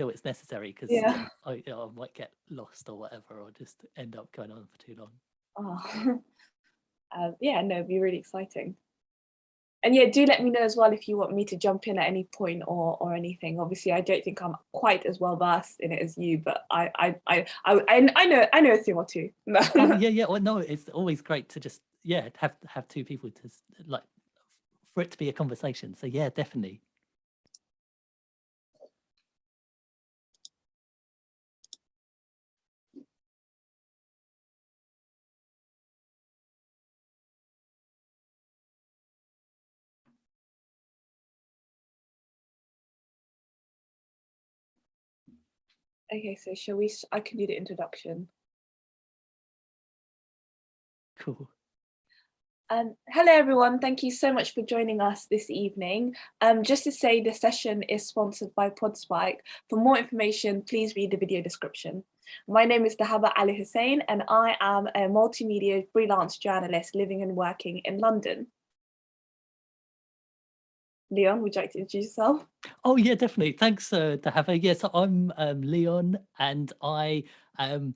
until it's necessary, because Yeah. I might get lost or whatever, or just end up going on for too long. Oh. Yeah, no, it'd be really exciting. And yeah, do let me know as well if you want me to jump in at any point or anything. Obviously, I don't think I'm quite as well versed in it as you, but I know a thing or two. Oh yeah. Well, no, it's always great to just have two people to like for it to be a conversation. So yeah, definitely. Okay, so shall we? I can do the introduction. Cool. Hello everyone, thank you so much for joining us this evening. Just to say, the session is sponsored by Podspike. For more information, please read the video description. My name is Dahaba Ali Hussein, and I am a multimedia freelance journalist living and working in London. Leon, would you like to introduce yourself? Oh yeah, definitely. Thanks, Dahaba. Yes, I'm Leon, and I'm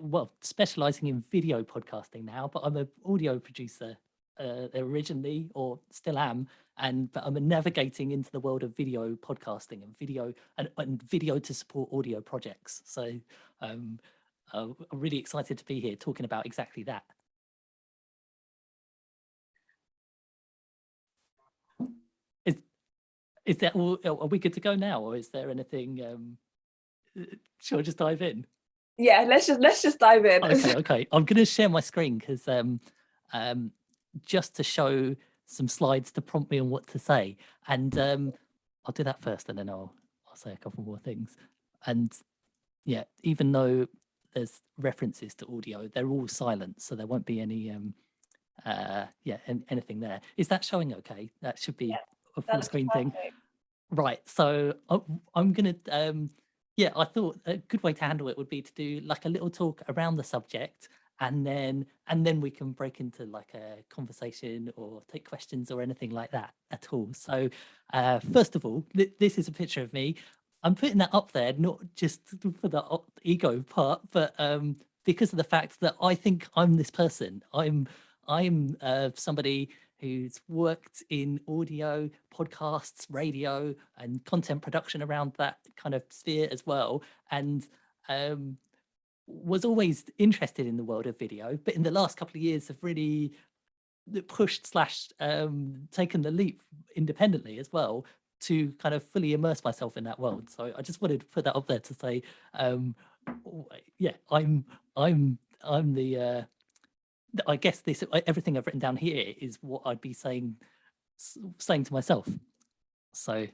well, specializing in video podcasting now, but I'm an audio producer originally, or still am, but I'm navigating into the world of video podcasting and video to support audio projects. So I'm really excited to be here talking about exactly that. Is that all? Are we good to go now, or is there anything? Shall I just dive in? Yeah, let's just dive in. Okay. I'm going to share my screen because just to show some slides to prompt me on what to say, and I'll do that first, and then I'll say a couple more things. And yeah, even though there's references to audio, they're all silent, so there won't be any anything there. Is that showing okay? That should be a full screen thing. Right, so I'm gonna I thought a good way to handle it would be to do like a little talk around the subject, and then we can break into like a conversation or take questions or anything like that at all. So first of all, this is a picture of me. I'm putting that up there not just for the ego part, but because of the fact that I think I'm this person. I'm somebody who's worked in audio, podcasts, radio, and content production around that kind of sphere as well, and was always interested in the world of video, but in the last couple of years have really pushed / taken the leap independently as well to kind of fully immerse myself in that world. So I just wanted to put that up there to say, I'm the I guess this everything I've written down here is what I'd be saying to myself. So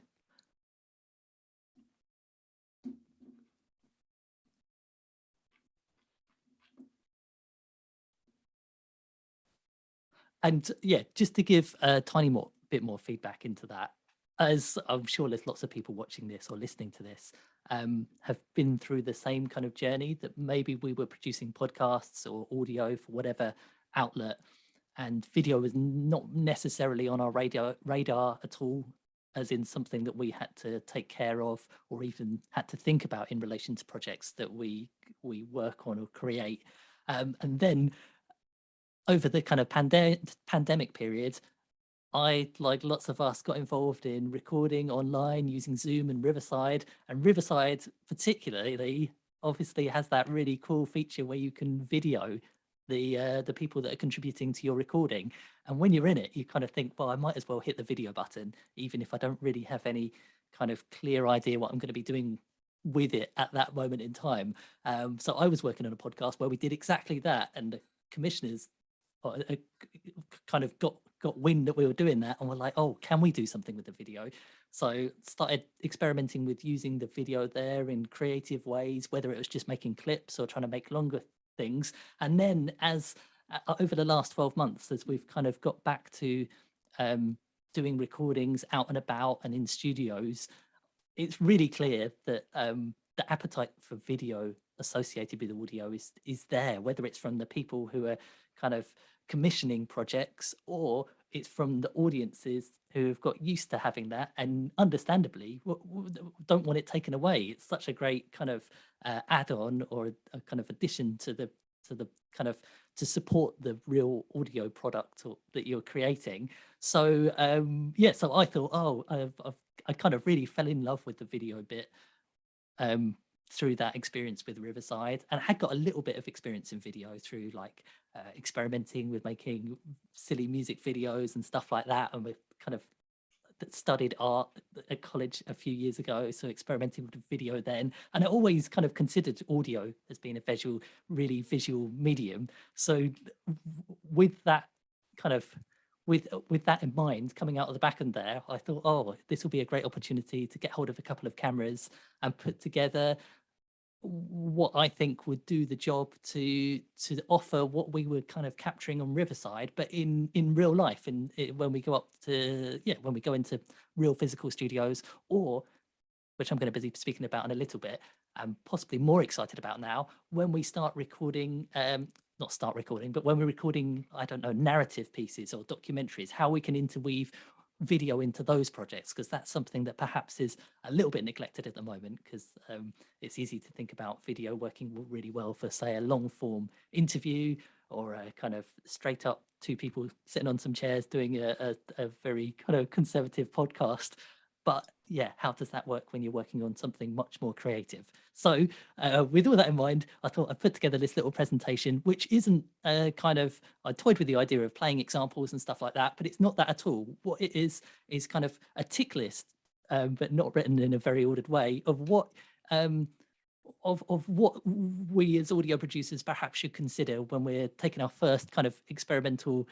and yeah, just to give a tiny bit more feedback into that, as I'm sure there's lots of people watching this or listening to this have been through the same kind of journey, that maybe we were producing podcasts or audio for whatever outlet, and video was not necessarily on our radar at all, as in something that we had to take care of or even had to think about in relation to projects that we work on or create. And then over the kind of pandemic period, I, like lots of us, got involved in recording online using Zoom and Riverside. And Riverside particularly obviously has that really cool feature where you can video the people that are contributing to your recording. And when you're in it, you kind of think, well, I might as well hit the video button, even if I don't really have any kind of clear idea what I'm going to be doing with it at that moment in time. So I was working on a podcast where we did exactly that, and the commissioners kind of got wind that we were doing that, and we're like, oh, can we do something with the video? So started experimenting with using the video there in creative ways, whether it was just making clips or trying to make longer things. And then as over the last 12 months, as we've kind of got back to doing recordings out and about and in studios, it's really clear that the appetite for video associated with audio is there, whether it's from the people who are kind of commissioning projects or it's from the audiences who have got used to having that and understandably don't want it taken away. It's such a great kind of add-on or a kind of addition to the kind of to support the real audio product that you're creating. So yeah, so I thought, oh, I kind of really fell in love with the video bit through that experience with Riverside, and I had got a little bit of experience in video through like experimenting with making silly music videos and stuff like that, and we kind of studied art at college a few years ago, so experimenting with video then, and I always kind of considered audio as being a really visual medium. So with that kind of with that in mind, coming out of the back end there, I thought, oh, this will be a great opportunity to get hold of a couple of cameras and put together what I think would do the job to offer what we were kind of capturing on Riverside, but in real life, when we go up to when we go into real physical studios, or which I'm going to be speaking about in a little bit, and possibly more excited about now, when we start recording, not start recording, but when we're recording, I don't know, narrative pieces or documentaries, how we can interweave video into those projects, because that's something that perhaps is a little bit neglected at the moment, because it's easy to think about video working really well for, say, a long form interview or a kind of straight up two people sitting on some chairs doing a very kind of conservative podcast. But yeah, how does that work when you're working on something much more creative? So with all that in mind, I thought I'd put together this little presentation, which isn't kind of, I toyed with the idea of playing examples and stuff like that, but it's not that at all. What it is kind of a tick list, but not written in a very ordered way, of what what we as audio producers perhaps should consider when we're taking our first kind of experimental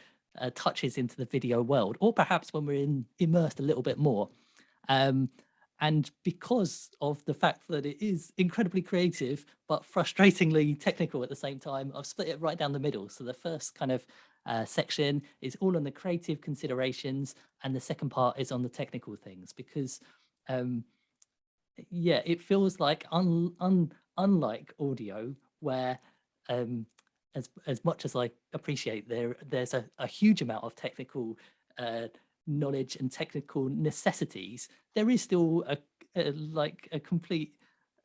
touches into the video world, or perhaps when we're immersed a little bit more. And because of the fact that it is incredibly creative, but frustratingly technical at the same time, I've split it right down the middle. So the first kind of section is all on the creative considerations, and the second part is on the technical things, because yeah, it feels like unlike audio, where as much as I appreciate there's a huge amount of technical knowledge and technical necessities, there is still a complete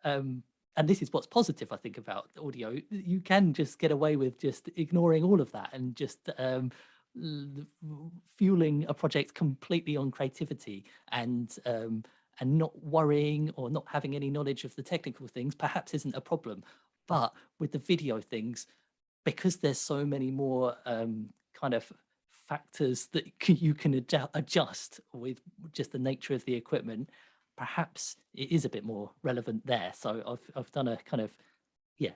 and this is what's positive, I think, about audio. You can just get away with just ignoring all of that and just fueling a project completely on creativity and not worrying or not having any knowledge of the technical things perhaps isn't a problem. But with the video things, because there's so many more kind of factors that you can adjust with just the nature of the equipment, perhaps it is a bit more relevant there. So I've done a kind of,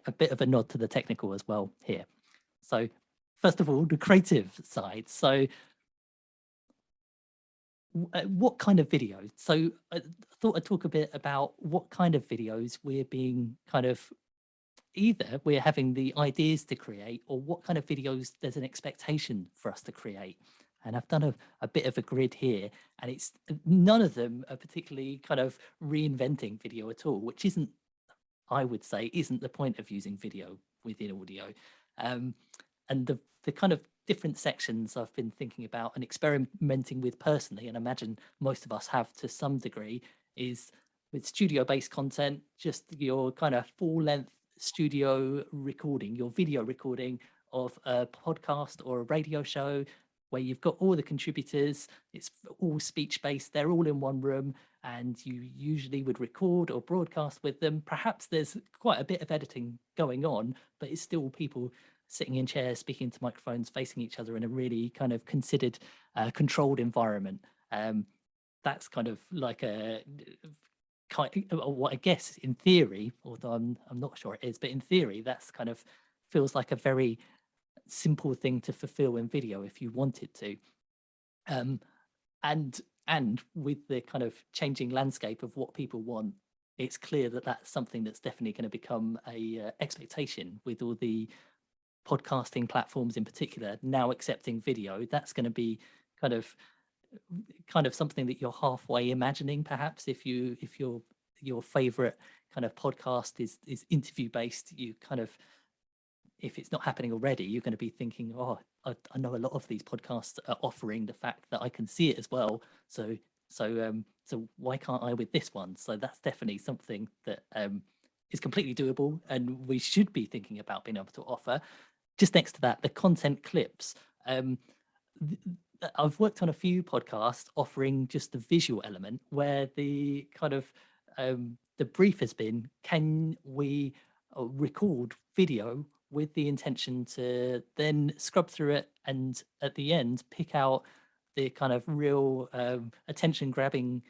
a bit of a nod to the technical as well here. So first of all, the creative side. So what kind of videos? So I thought I'd talk a bit about what kind of videos we're being kind of, either we're having the ideas to create, or what kind of videos there's an expectation for us to create. And I've done a bit of a grid here, and it's none of them are particularly kind of reinventing video at all, which isn't, I would say, isn't the point of using video within audio. And the kind of different sections I've been thinking about and experimenting with personally, and imagine most of us have to some degree, is with studio-based content, just your kind of full-length studio recording, your video recording of a podcast or a radio show, where you've got all the contributors, it's all speech-based, they're all in one room, and you usually would record or broadcast with them. Perhaps there's quite a bit of editing going on, but it's still people sitting in chairs, speaking to microphones, facing each other in a really kind of considered, controlled environment. That's kind of like what I guess in theory, although I'm not sure it is, but in theory, that's kind of feels like a very simple thing to fulfill in video if you wanted to. And with the kind of changing landscape of what people want, it's clear that that's something that's definitely going to become a expectation with all the podcasting platforms in particular now accepting video. That's going to be kind of something that you're halfway imagining, perhaps, if your favorite kind of podcast is interview based. You kind of, if it's not happening already, you're going to be thinking, oh, I know a lot of these podcasts are offering the fact that I can see it as well. So why can't I with this one? So that's definitely something that is completely doable, and we should be thinking about being able to offer. Just next to that, the content clips. I've worked on a few podcasts offering just the visual element, where the kind of the brief has been, can we record video with the intention to then scrub through it and at the end pick out the kind of real attention grabbing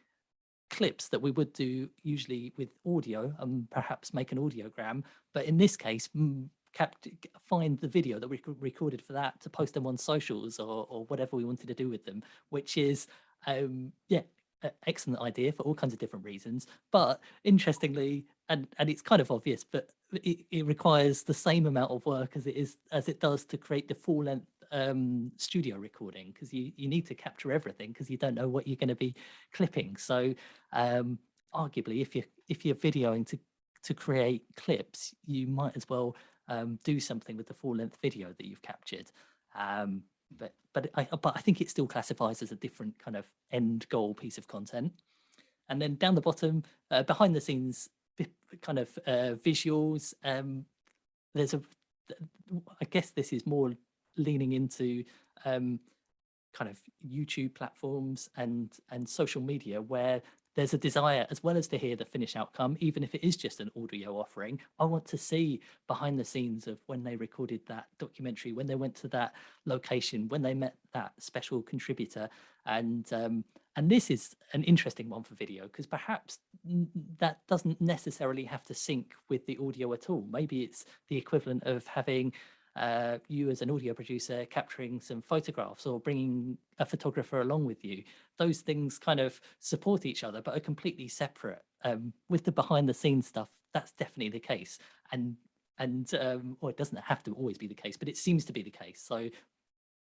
clips that we would do usually with audio and perhaps make an audiogram, but in this case find the video that we recorded for that to post them on socials or whatever we wanted to do with them, which is yeah, excellent idea for all kinds of different reasons. But interestingly, and it's kind of obvious, but it requires the same amount of work as it does to create the full length studio recording, because you need to capture everything, because you don't know what you're going to be clipping. So arguably, if you're videoing to create clips, you might as well do something with the full length video that you've captured. But I think it still classifies as a different kind of end goal piece of content. And then down the bottom, behind the scenes kind of visuals, there's I guess this is more leaning into kind of YouTube platforms and social media, where there's a desire, as well as to hear the finished outcome, even if it is just an audio offering. I want to see behind the scenes of when they recorded that documentary, when they went to that location, when they met that special contributor. And this is an interesting one for video, because perhaps that doesn't necessarily have to sync with the audio at all. Maybe it's the equivalent of having you as an audio producer capturing some photographs or bringing a photographer along with you. Those things kind of support each other, but are completely separate. With the behind the scenes stuff, that's definitely the case. And or it doesn't have to always be the case, but it seems to be the case. So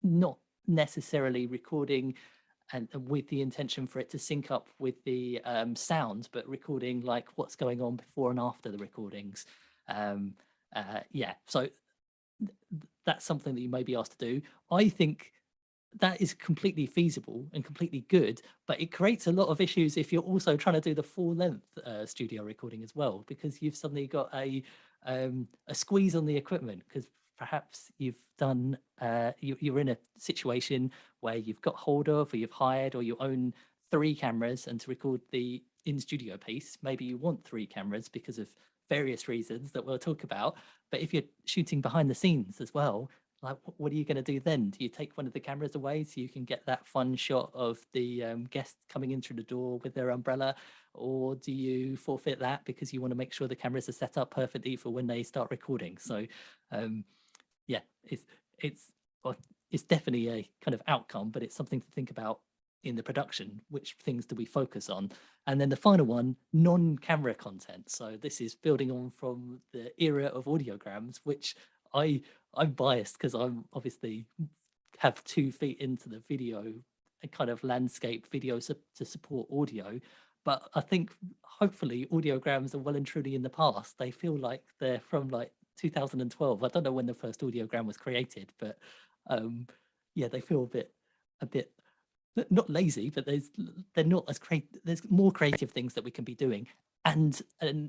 not necessarily recording and with the intention for it to sync up with the sound, but recording like what's going on before and after the recordings. Yeah, so that's something that you may be asked to do. I think that is completely feasible and completely good, but it creates a lot of issues if you're also trying to do the full length studio recording as well, because you've suddenly got a squeeze on the equipment, because perhaps you've done you're in a situation where you've got hold of, or you've hired, or you own 3 cameras, and to record the in studio piece, maybe you want 3 cameras because of various reasons that we'll talk about. But if you're shooting behind the scenes as well, like what are you going to do then? Do you take one of the cameras away so you can get that fun shot of the guest coming in through the door with their umbrella, or do you forfeit that because you want to make sure the cameras are set up perfectly for when they start recording? So yeah, it's definitely a kind of outcome, but it's something to think about in the production. Which things do we focus on? And then the final one, non-camera content. So this is building on from the era of audiograms, which I'm biased because I'm obviously have 2 feet into the video kind of landscape video to support audio. But I think hopefully audiograms are well and truly in the past. They feel like they're from like 2012. I don't know when the first audiogram was created, but yeah, they feel a bit not lazy, but they're not as there's more creative things that we can be doing, and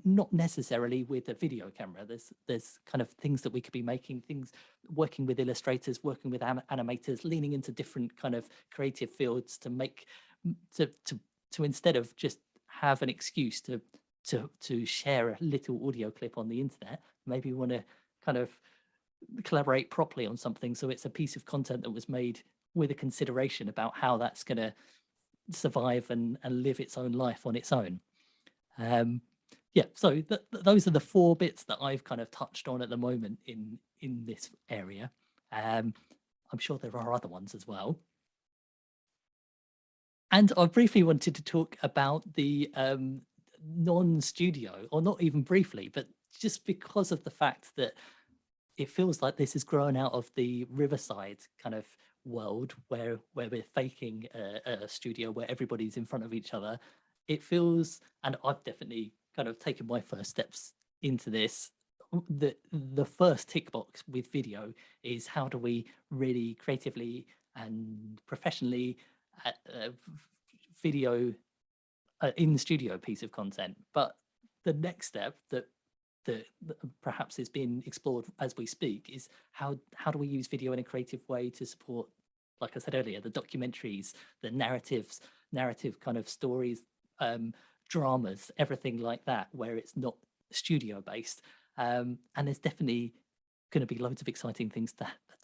not necessarily with a video camera. There's kind of things that we could be making, things working with illustrators, working with animators, leaning into different kind of creative fields to make to instead of just have an excuse to share a little audio clip on the internet, maybe we want to kind of collaborate properly on something, so it's a piece of content that was made with a consideration about how that's going to survive and live its own life on its own. Yeah, so those are the 4 bits that I've kind of touched on at the moment in this area. I'm sure there are other ones as well. And I briefly wanted to talk about the non-studio, or not even briefly, but just because of the fact that it feels like this has grown out of the Riverside kind of world where we're faking a studio where everybody's in front of each other. It feels, and I've definitely kind of taken my first steps into this the first tick box with video is how do we really creatively and professionally video in the studio piece of content. But the next step that perhaps is being explored as we speak is how do we use video in a creative way to support, like I said earlier, the documentaries, the narrative kind of stories, dramas, everything like that, where it's not studio based. And there's definitely going to be loads of exciting things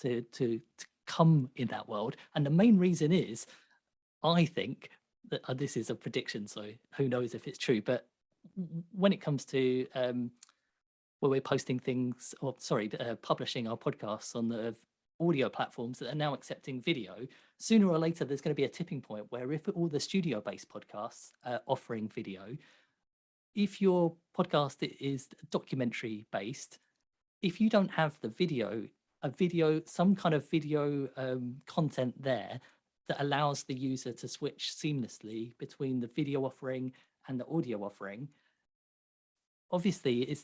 to come in that world. And the main reason is, I think that this is a prediction, so who knows if it's true, but when it comes to where we're posting things, or sorry, publishing our podcasts on the audio platforms that are now accepting video, sooner or later there's going to be a tipping point where if all the studio-based podcasts are offering video, if your podcast is documentary based, if you don't have the video, some kind of video content there that allows the user to switch seamlessly between the video offering and the audio offering, obviously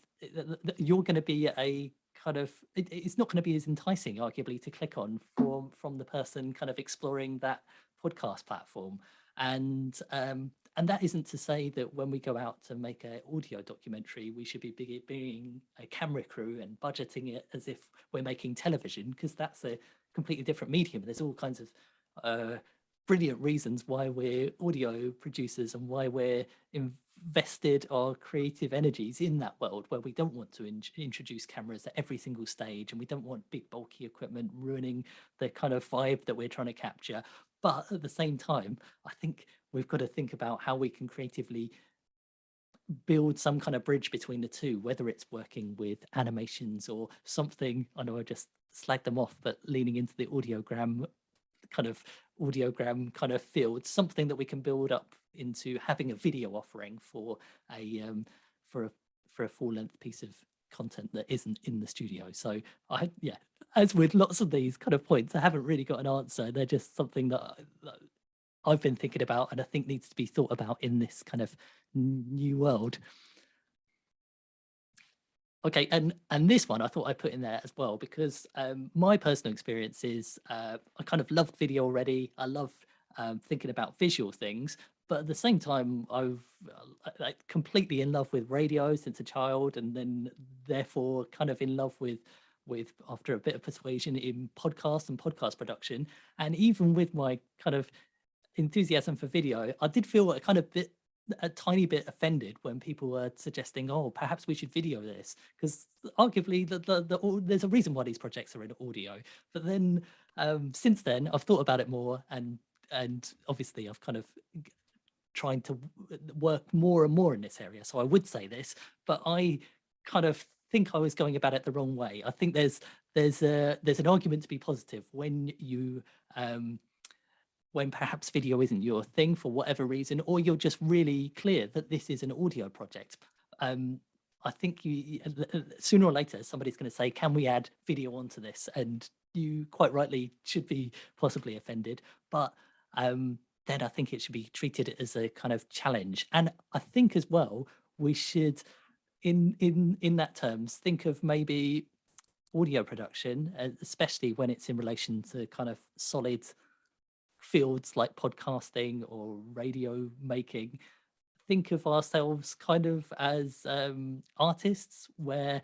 you're going to be a kind of, it's not going to be as enticing arguably to click on from the person kind of exploring that podcast platform. And that isn't to say that when we go out to make an audio documentary, we should be being a camera crew and budgeting it as if we're making television, because that's a completely different medium. There's all kinds of brilliant reasons why we're audio producers and why we're invested our creative energies in that world, where we don't want to introduce cameras at every single stage, and we don't want big bulky equipment ruining the kind of vibe that we're trying to capture. But at the same time, I think we've got to think about how we can creatively build some kind of bridge between the two, whether it's working with animations or something. I know I just slagged them off, but leaning into the audiogram field, something that we can build up into having a video offering for a full-length piece of content that isn't in the studio. So as with lots of these kind of points, I haven't really got an answer. They're just something that I've been thinking about and I think needs to be thought about in this kind of new world. Okay, and this one I thought I'd put in there as well, because my personal experience is I kind of loved video already. I love thinking about visual things, but at the same time, I've like completely in love with radio since a child, and then therefore kind of in love with after a bit of persuasion in podcast and podcast production. And even with my kind of enthusiasm for video, I did feel a tiny bit offended when people were suggesting, oh, perhaps we should video this, because arguably there's a reason why these projects are in audio. But then since then, I've thought about it more, and obviously I've kind of trying to work more and more in this area. So I would say this, but I kind of think I was going about it the wrong way. I think there's an argument to be positive when you when perhaps video isn't your thing for whatever reason, or you're just really clear that this is an audio project. I think sooner or later somebody's going to say, can we add video onto this? And you quite rightly should be possibly offended, but then I think it should be treated as a kind of challenge. And I think as well, we should, in that terms, think of maybe audio production, especially when it's in relation to kind of solid fields like podcasting or radio making. Think of ourselves kind of as artists, where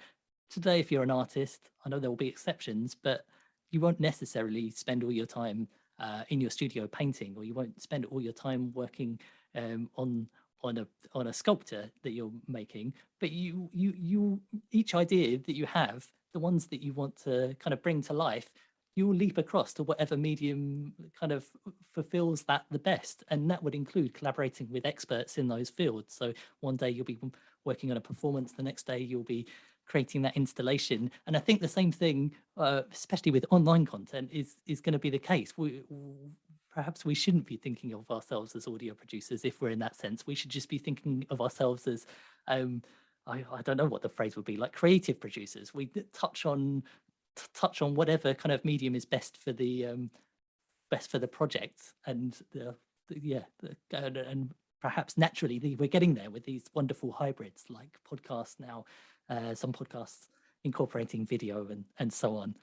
today, if you're an artist, I know there will be exceptions, but you won't necessarily spend all your time in your studio painting, or you won't spend all your time working on a sculpture that you're making. But you each idea that you have, the ones that you want to kind of bring to life, you'll leap across to whatever medium kind of fulfills that the best. And that would include collaborating with experts in those fields. So one day you'll be working on a performance, the next day you'll be creating that installation. And I think the same thing, especially with online content, is going to be the case. Perhaps we shouldn't be thinking of ourselves as audio producers if we're in that sense. We should just be thinking of ourselves as, I don't know what the phrase would be, like creative producers. We touch on whatever kind of medium is best for the project, and and perhaps naturally we're getting there with these wonderful hybrids like podcasts now. Some podcasts incorporating video and so on.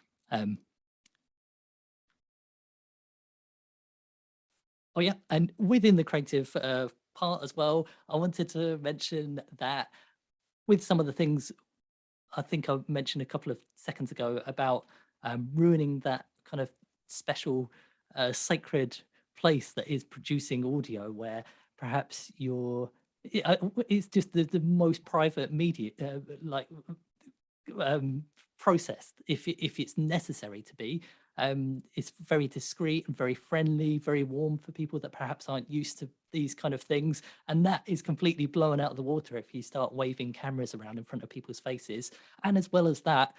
Oh yeah, and within the creative part as well, I wanted to mention that with some of the things I think I mentioned a couple of seconds ago about ruining that kind of special sacred place that is producing audio, where perhaps it's just the most private media, like processed if it's necessary to be. It's very discreet and very friendly, very warm for people that perhaps aren't used to these kind of things. And that is completely blown out of the water if you start waving cameras around in front of people's faces. And as well as that,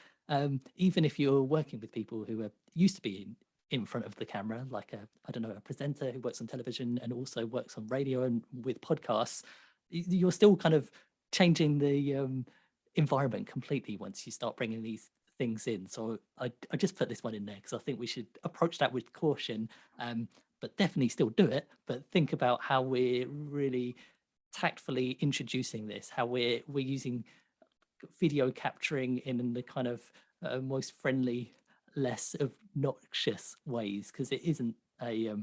even if you're working with people who are used to being in front of the camera, like I don't know, a presenter who works on television and also works on radio and with podcasts, you're still kind of changing the environment completely once you start bringing these things in. So I just put this one in there because I think we should approach that with caution, but definitely still do it. But think about how we're really tactfully introducing this, how we're using video capturing in the kind of most friendly, less obnoxious ways, because it isn't a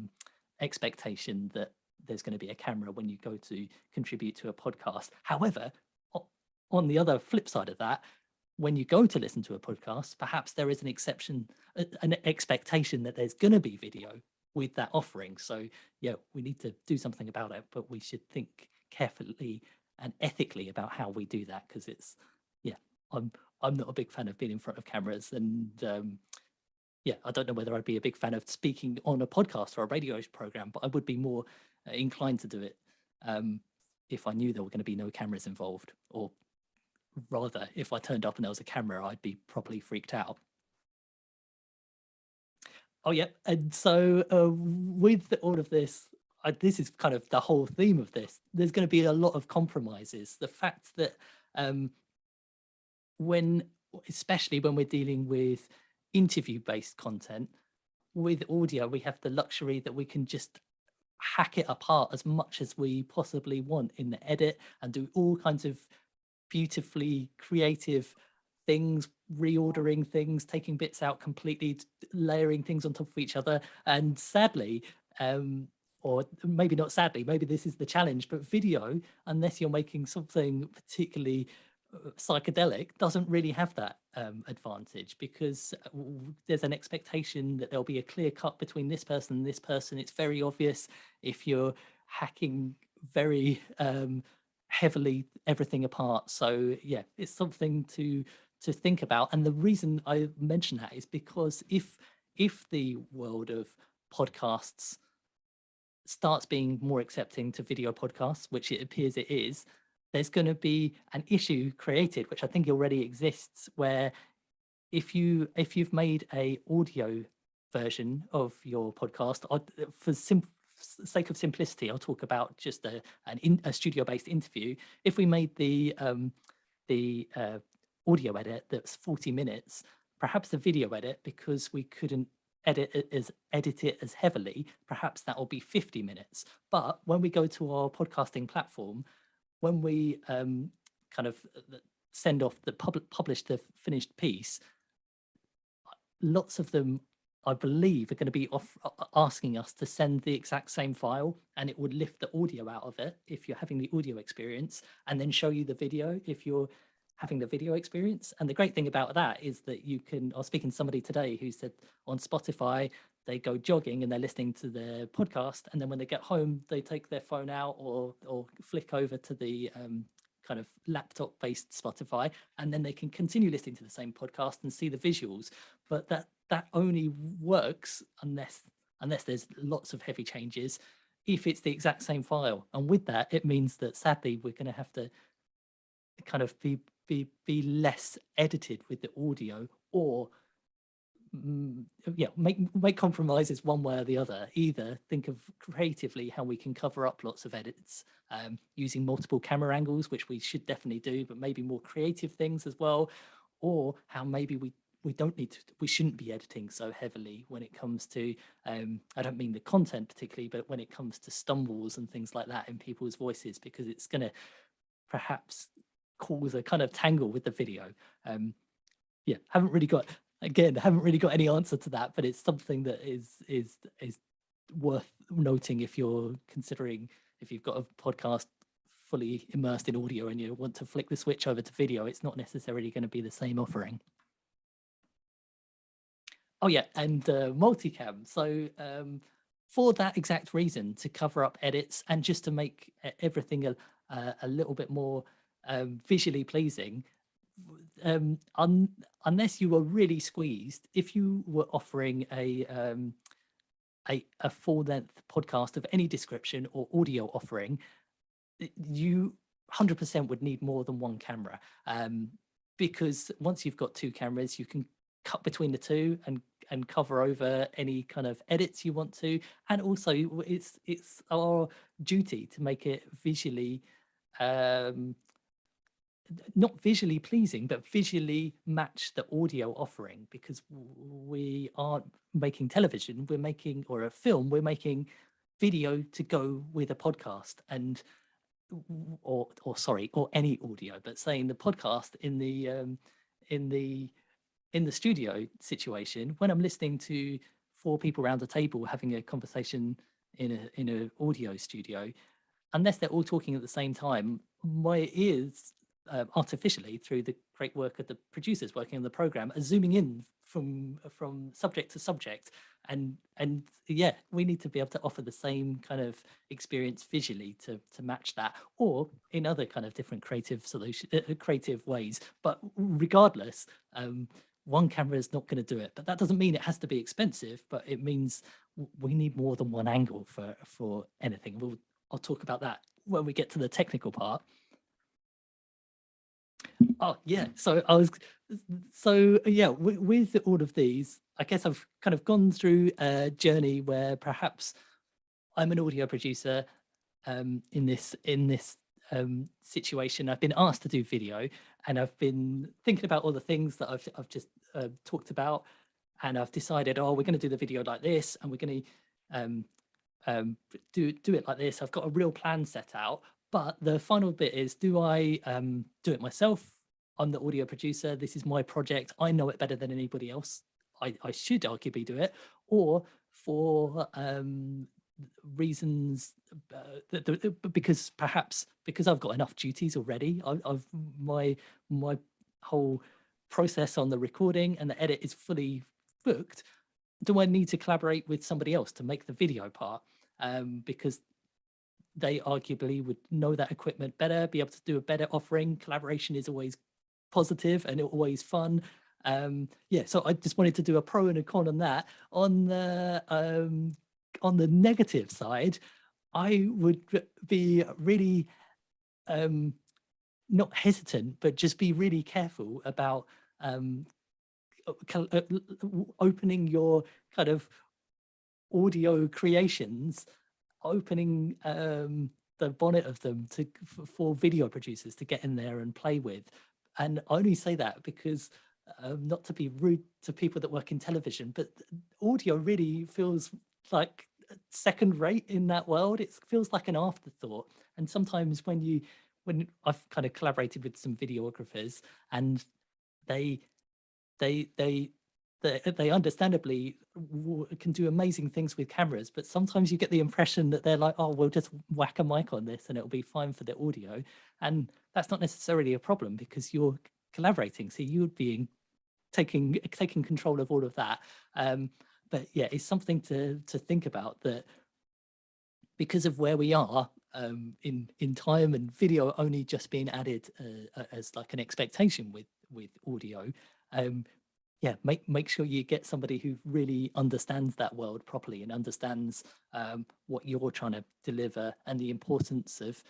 expectation that there's going to be a camera when you go to contribute to a podcast. However, on the other flip side of that, when you go to listen to a podcast, perhaps there is an exception, an expectation that there's going to be video with that offering. So yeah, we need to do something about it, but we should think carefully and ethically about how we do that, because it's, yeah, I'm not a big fan of being in front of cameras, and yeah, I don't know whether I'd be a big fan of speaking on a podcast or a radio program, but I would be more inclined to do it if I knew there were going to be no cameras involved, or rather, if I turned up and there was a camera, I'd be properly freaked out. Oh, yeah. And so with all of this, this is kind of the whole theme of this. There's going to be a lot of compromises. The fact that especially when we're dealing with interview-based content, with audio, we have the luxury that we can just hack it apart as much as we possibly want in the edit and do all kinds of beautifully creative things, reordering things, taking bits out completely, layering things on top of each other. And sadly, or maybe not sadly, maybe this is the challenge, but video, unless you're making something particularly psychedelic, doesn't really have that advantage, because there's an expectation that there'll be a clear cut between this person and this person. It's very obvious if you're hacking very heavily everything apart. So yeah, it's something to think about. And the reason I mention that is because if the world of podcasts starts being more accepting to video podcasts, which it appears it is, there's going to be an issue created, which I think already exists, where if you've made a audio version of your podcast, for sake of simplicity, I'll talk about just a studio-based interview. If we made the audio edit that's 40 minutes, perhaps the video edit, because we couldn't edit it as heavily, perhaps that will be 50 minutes. But when we go to our podcasting platform, when we kind of send off publish the finished piece, lots of them, I believe, are going to be asking us to send the exact same file, and it would lift the audio out of it if you're having the audio experience, and then show you the video if you're having the video experience. And the great thing about that is that you can, I was speaking to somebody today who said on Spotify, they go jogging and they're listening to their podcast, and then when they get home, they take their phone out or flick over to the kind of laptop-based Spotify, and then they can continue listening to the same podcast and see the visuals. But that only works unless there's lots of heavy changes, if it's the exact same file. And with that, it means that sadly we're going to have to kind of be less edited with the audio, or yeah, make compromises one way or the other. Either think of creatively how we can cover up lots of edits using multiple camera angles, which we should definitely do, but maybe more creative things as well, or how maybe we shouldn't be editing so heavily when it comes to I don't mean the content particularly, but when it comes to stumbles and things like that in people's voices, because it's going to perhaps cause a kind of tangle with the video. yeah, haven't really got any answer to that, but it's something that is worth noting if you're considering, if you've got a podcast fully immersed in audio and you want to flick the switch over to video, it's not necessarily going to be the same offering. Oh yeah, and multicam. So for that exact reason, to cover up edits and just to make everything a little bit more visually pleasing, unless you were really squeezed, if you were offering a full-length podcast of any description or audio offering, you 100% would need more than one camera, because once you've got two cameras, you can cut between the two and cover over any kind of edits you want to. And also it's our duty to make it visually not visually pleasing, but visually match the audio offering, because we aren't making television, we're making, or a film, we're making video to go with a podcast, and or sorry, or any audio, but saying the podcast in the studio situation, when I'm listening to four people around a table having a conversation in an audio studio, unless they're all talking at the same time, my ears artificially, through the great work of the producers working on the program, are zooming in from subject to subject, and yeah, we need to be able to offer the same kind of experience visually to match that, or in other kind of different creative creative ways. But regardless, one camera is not going to do it. But that doesn't mean it has to be expensive, but it means we need more than one angle for anything. I'll talk about that when we get to the technical part. Oh yeah, so yeah, with all of these, I guess I've kind of gone through a journey where perhaps I'm an audio producer in this situation. I've been asked to do video, and I've been thinking about all the things that I've just talked about, and I've decided, oh, we're going to do the video like this, and we're going to do it like this. I've got a real plan set out, but the final bit is, do I do it myself? I'm the audio producer. This is my project. I know it better than anybody else. I should arguably do it, or for reasons because I've got enough duties already. My whole process on the recording and the edit is fully booked. Do I need to collaborate with somebody else to make the video part? Because they arguably would know that equipment better, be able to do a better offering. Collaboration is always positive and always fun. Yeah, so I just wanted to do a pro and a con on that. On the negative side, I would be really not hesitant, but just be really careful about opening your kind of audio creations, opening the bonnet of them for video producers to get in there and play with. And I only say that because not to be rude to people that work in television, but audio really feels like second rate in that world. It feels like an afterthought. And sometimes when I've kind of collaborated with some videographers, and they understandably can do amazing things with cameras, but sometimes you get the impression that they're like, oh, we'll just whack a mic on this and it'll be fine for the audio. And that's not necessarily a problem, because you're collaborating, so you're taking control of all of that. But yeah, it's something to think about, that because of where we are in time, and video only just being added as like an expectation with audio, yeah, make sure you get somebody who really understands that world properly and understands what you're trying to deliver and the importance of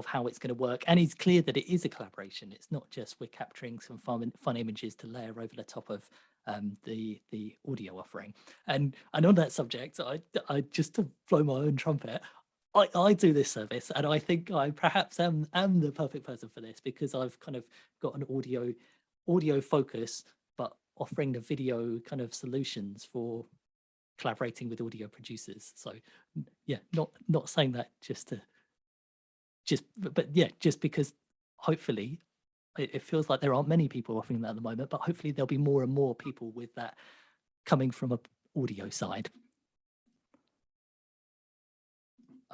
how it's going to work. And it's clear that it is a collaboration. It's not just we're capturing some fun images to layer over the top of the audio offering. And on that subject, I just to blow my own trumpet, I do this service, and I think I perhaps am the perfect person for this, because I've kind of got an audio focus, but offering the video kind of solutions for collaborating with audio producers. So yeah, not saying that just because hopefully it feels like there aren't many people offering that at the moment, but hopefully there'll be more and more people with that coming from a audio side.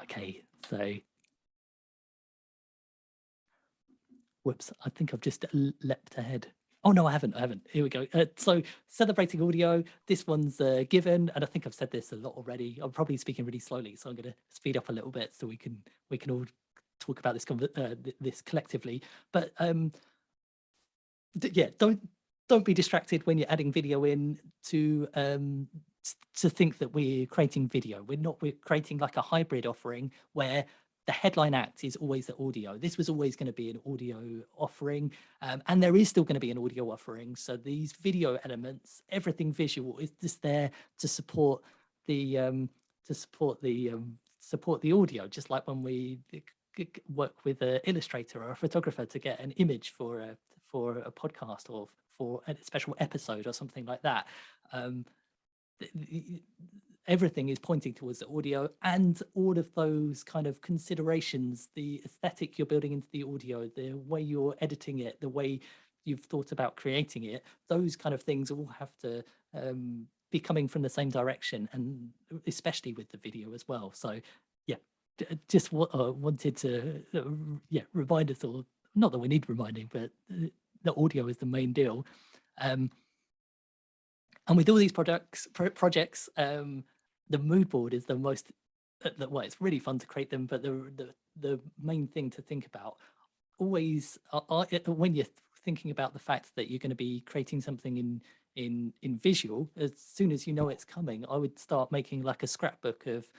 Okay, so whoops, I think I've just leapt ahead. Oh no, I haven't. Here we go. So celebrating audio, this one's given, and I think I've said this a lot already. I'm probably speaking really slowly, so I'm going to speed up a little bit so we can all talk about this this collectively. But yeah, don't be distracted when you're adding video in to think that we're creating video. We're not. We're creating like a hybrid offering where the headline act is always the audio. This was always going to be an audio offering, and there is still going to be an audio offering. So these video elements, everything visual, is just there to support the support the audio. Just like when we work with an illustrator or a photographer to get an image for a podcast or for a special episode or something like that. Everything is pointing towards the audio, and all of those kind of considerations, the aesthetic you're building into the audio, the way you're editing it, the way you've thought about creating it, those kind of things all have to be coming from the same direction, and especially with the video as well. So yeah, just wanted to remind us all, not that we need reminding, but the audio is the main deal. And with all these projects, the mood board is the most, well, it's really fun to create them, but the main thing to think about always when you're thinking about the fact that you're going to be creating something in visual, as soon as you know it's coming, I would start making like a scrapbook of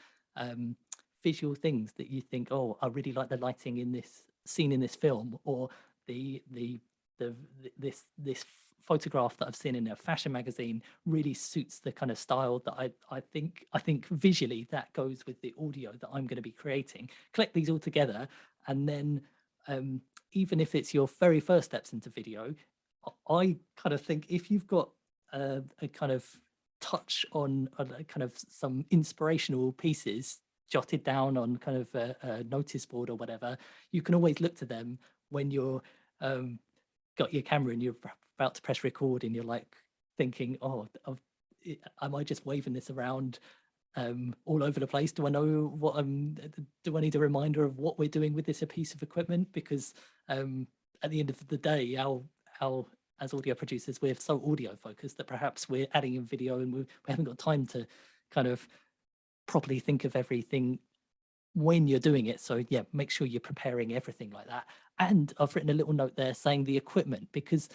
visual things that you think, oh, I really like the lighting in this scene in this film, or this photograph that I've seen in a fashion magazine really suits the kind of style that I think visually that goes with the audio that I'm going to be creating. Collect these all together, and then even if it's your very first steps into video, I kind of think if you've got a kind of touch on kind of some inspirational pieces jotted down on kind of a notice board or whatever, you can always look to them when you're got your camera and you're about to press record and you're like thinking, oh, am I just waving this around all over the place? Do I know what do I need a reminder of what we're doing with this piece of equipment? Because at the end of the day, our as audio producers, we're so audio focused that perhaps we're adding in video and we haven't got time to kind of properly think of everything when you're doing it. So yeah, make sure you're preparing everything like that. And I've written a little note there saying the equipment, because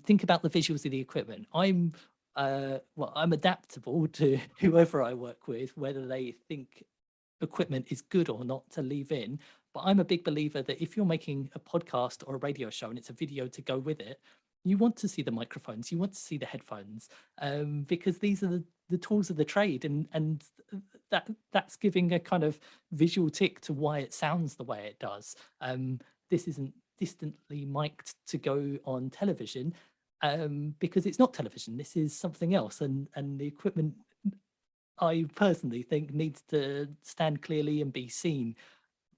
think about the visuals of the equipment. I'm adaptable to whoever I work with, whether they think equipment is good or not to leave in. But I'm a big believer that if you're making a podcast or a radio show and it's a video to go with it, you want to see the microphones, you want to see the headphones, because these are the tools of the trade, and that's giving a kind of visual tick to why it sounds the way it does. This isn't distantly mic'd to go on television, because it's not television. This is something else, and the equipment, I personally think, needs to stand clearly and be seen.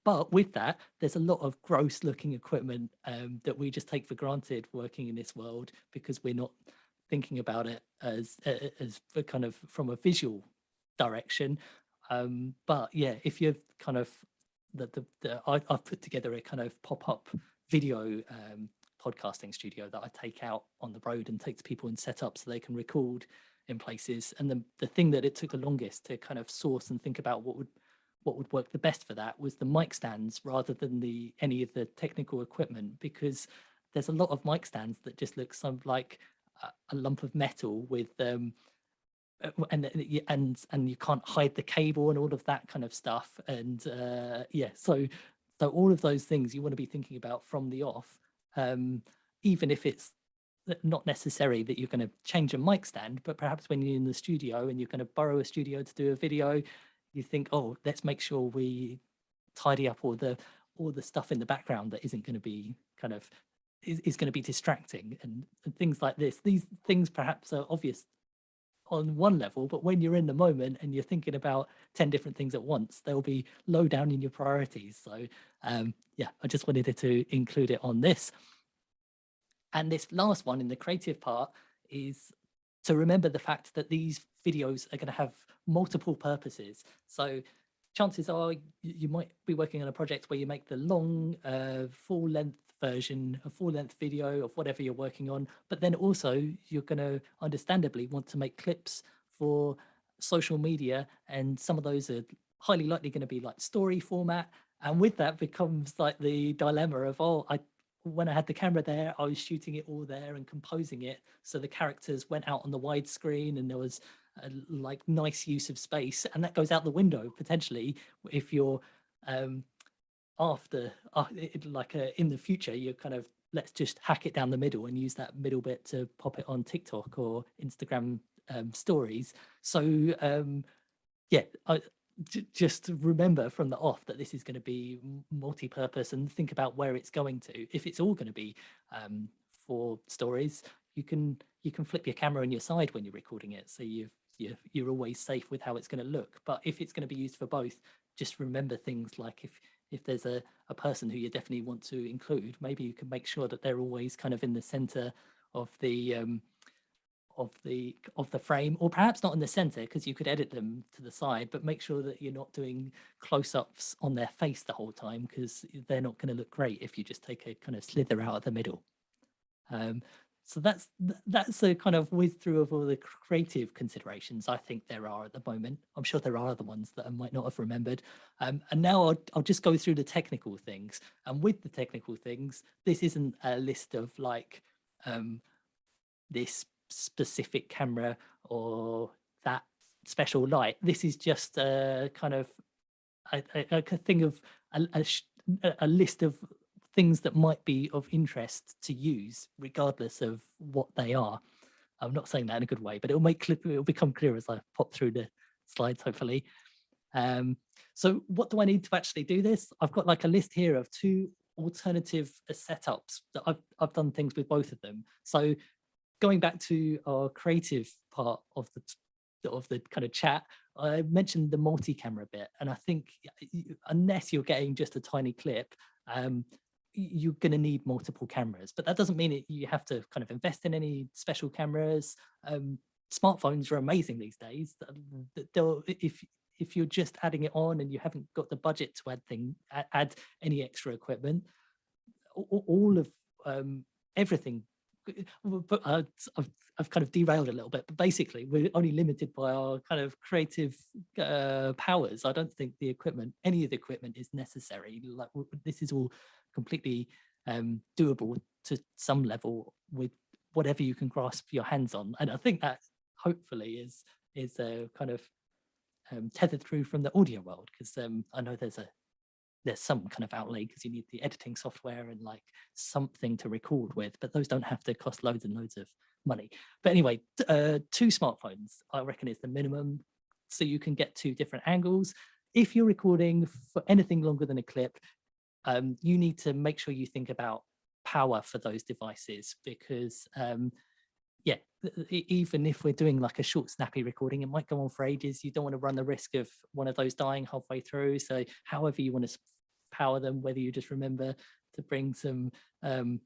But with that, there's a lot of gross looking equipment that we just take for granted working in this world, because we're not thinking about it as kind of from a visual direction. But yeah, if you've kind of I've put together a kind of pop-up video podcasting studio that I take out on the road and take to people and set up so they can record in places. And the thing that it took the longest to kind of source and think about what would work the best for that was the mic stands rather than any of the technical equipment, because there's a lot of mic stands that just look like a lump of metal with and you can't hide the cable and all of that kind of stuff. And so all of those things you want to be thinking about from the off, even if it's not necessary that you're going to change a mic stand, but perhaps when you're in the studio and you're going to borrow a studio to do a video, you think, oh, let's make sure we tidy up all the stuff in the background that isn't going to be kind of is going to be distracting, and things like this. These things perhaps are obvious on one level, but when you're in the moment and you're thinking about 10 different things at once, they'll be low down in your priorities. So I just wanted to include it on this. And this last one in the creative part is to remember the fact that these videos are going to have multiple purposes. So chances are you might be working on a project where you make the long full length version, a full length video of whatever you're working on, but then also you're going to understandably want to make clips for social media, and some of those are highly likely going to be like story format. And with that becomes like the dilemma of, oh, when I had the camera there, I was shooting it all there and composing it so the characters went out on the widescreen and there was like nice use of space, and that goes out the window potentially if you're in the future you're kind of, let's just hack it down the middle and use that middle bit to pop it on TikTok or Instagram stories. So yeah, just remember from the off that this is going to be multi-purpose, and think about where it's going to. If it's all going to be for stories, you can flip your camera on your side when you're recording it, so you're always safe with how it's going to look. But if it's going to be used for both, just remember things like if there's a person who you definitely want to include, maybe you can make sure that they're always kind of in the center of the frame, or perhaps not in the center because you could edit them to the side, but make sure that you're not doing close-ups on their face the whole time, because they're not going to look great if you just take a kind of slither out of the middle. So that's a kind of whiz through of all the creative considerations I think there are at the moment. I'm sure there are other ones that I might not have remembered. And now I'll just go through the technical things. And with the technical things, this isn't a list of like this specific camera or that special light. This is just a kind of a thing of a list of things that might be of interest to use regardless of what they are. I'm not saying that in a good way, but it'll become clear as I pop through the slides, hopefully. So what do I need to actually do this? I've got like a list here of 2 alternative setups that I've done things with both of them. So going back to our creative part of the kind of chat, I mentioned the multi-camera bit, and I think unless you're getting just a tiny clip, you're going to need multiple cameras. But that doesn't mean you have to kind of invest in any special cameras. Smartphones are amazing these days. If you're just adding it on and you haven't got the budget to add any extra equipment, all of everything. But I've kind of derailed a little bit, but basically we're only limited by our kind of creative powers. I don't think any of the equipment is necessary. Like, this is all completely doable to some level with whatever you can grasp your hands on, and I think that hopefully is a kind of tethered through from the audio world, because I know there's some kind of outlay because you need the editing software and like something to record with, but those don't have to cost loads and loads of money. But anyway, 2 smartphones I reckon is the minimum, so you can get 2 different angles. If you're recording for anything longer than a clip, you need to make sure you think about power for those devices, because yeah, even if we're doing like a short snappy recording, it might go on for ages. You don't want to run the risk of one of those dying halfway through. So however you want to power them, whether you just remember to bring some kind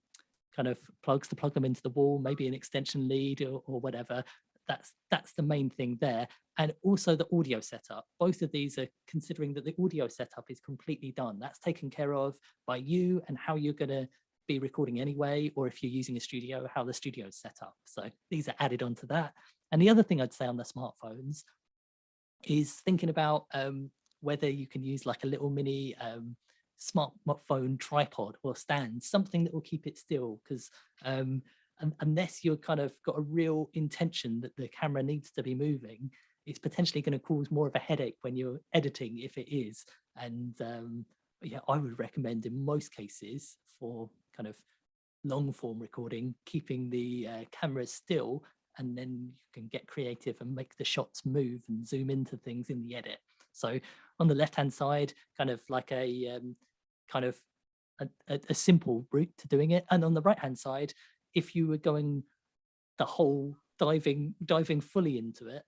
of plugs to plug them into the wall, maybe an extension lead or whatever, that's the main thing there. And also the audio setup. Both of these are considering that the audio setup is completely done. That's taken care of by you and how you're going to be recording anyway, or if you're using a studio, how the studio is set up. So these are added onto that. And the other thing I'd say on the smartphones is thinking about whether you can use like a little mini smartphone tripod or stand, something that will keep it still, because unless you're kind of got a real intention that the camera needs to be moving, it's potentially going to cause more of a headache when you're editing if it is. And yeah, I would recommend in most cases for kind of long form recording, keeping the camera still, and then you can get creative and make the shots move and zoom into things in the edit. So on the left hand side, kind of like a simple route to doing it, and on the right hand side, if you were going the whole diving fully into it,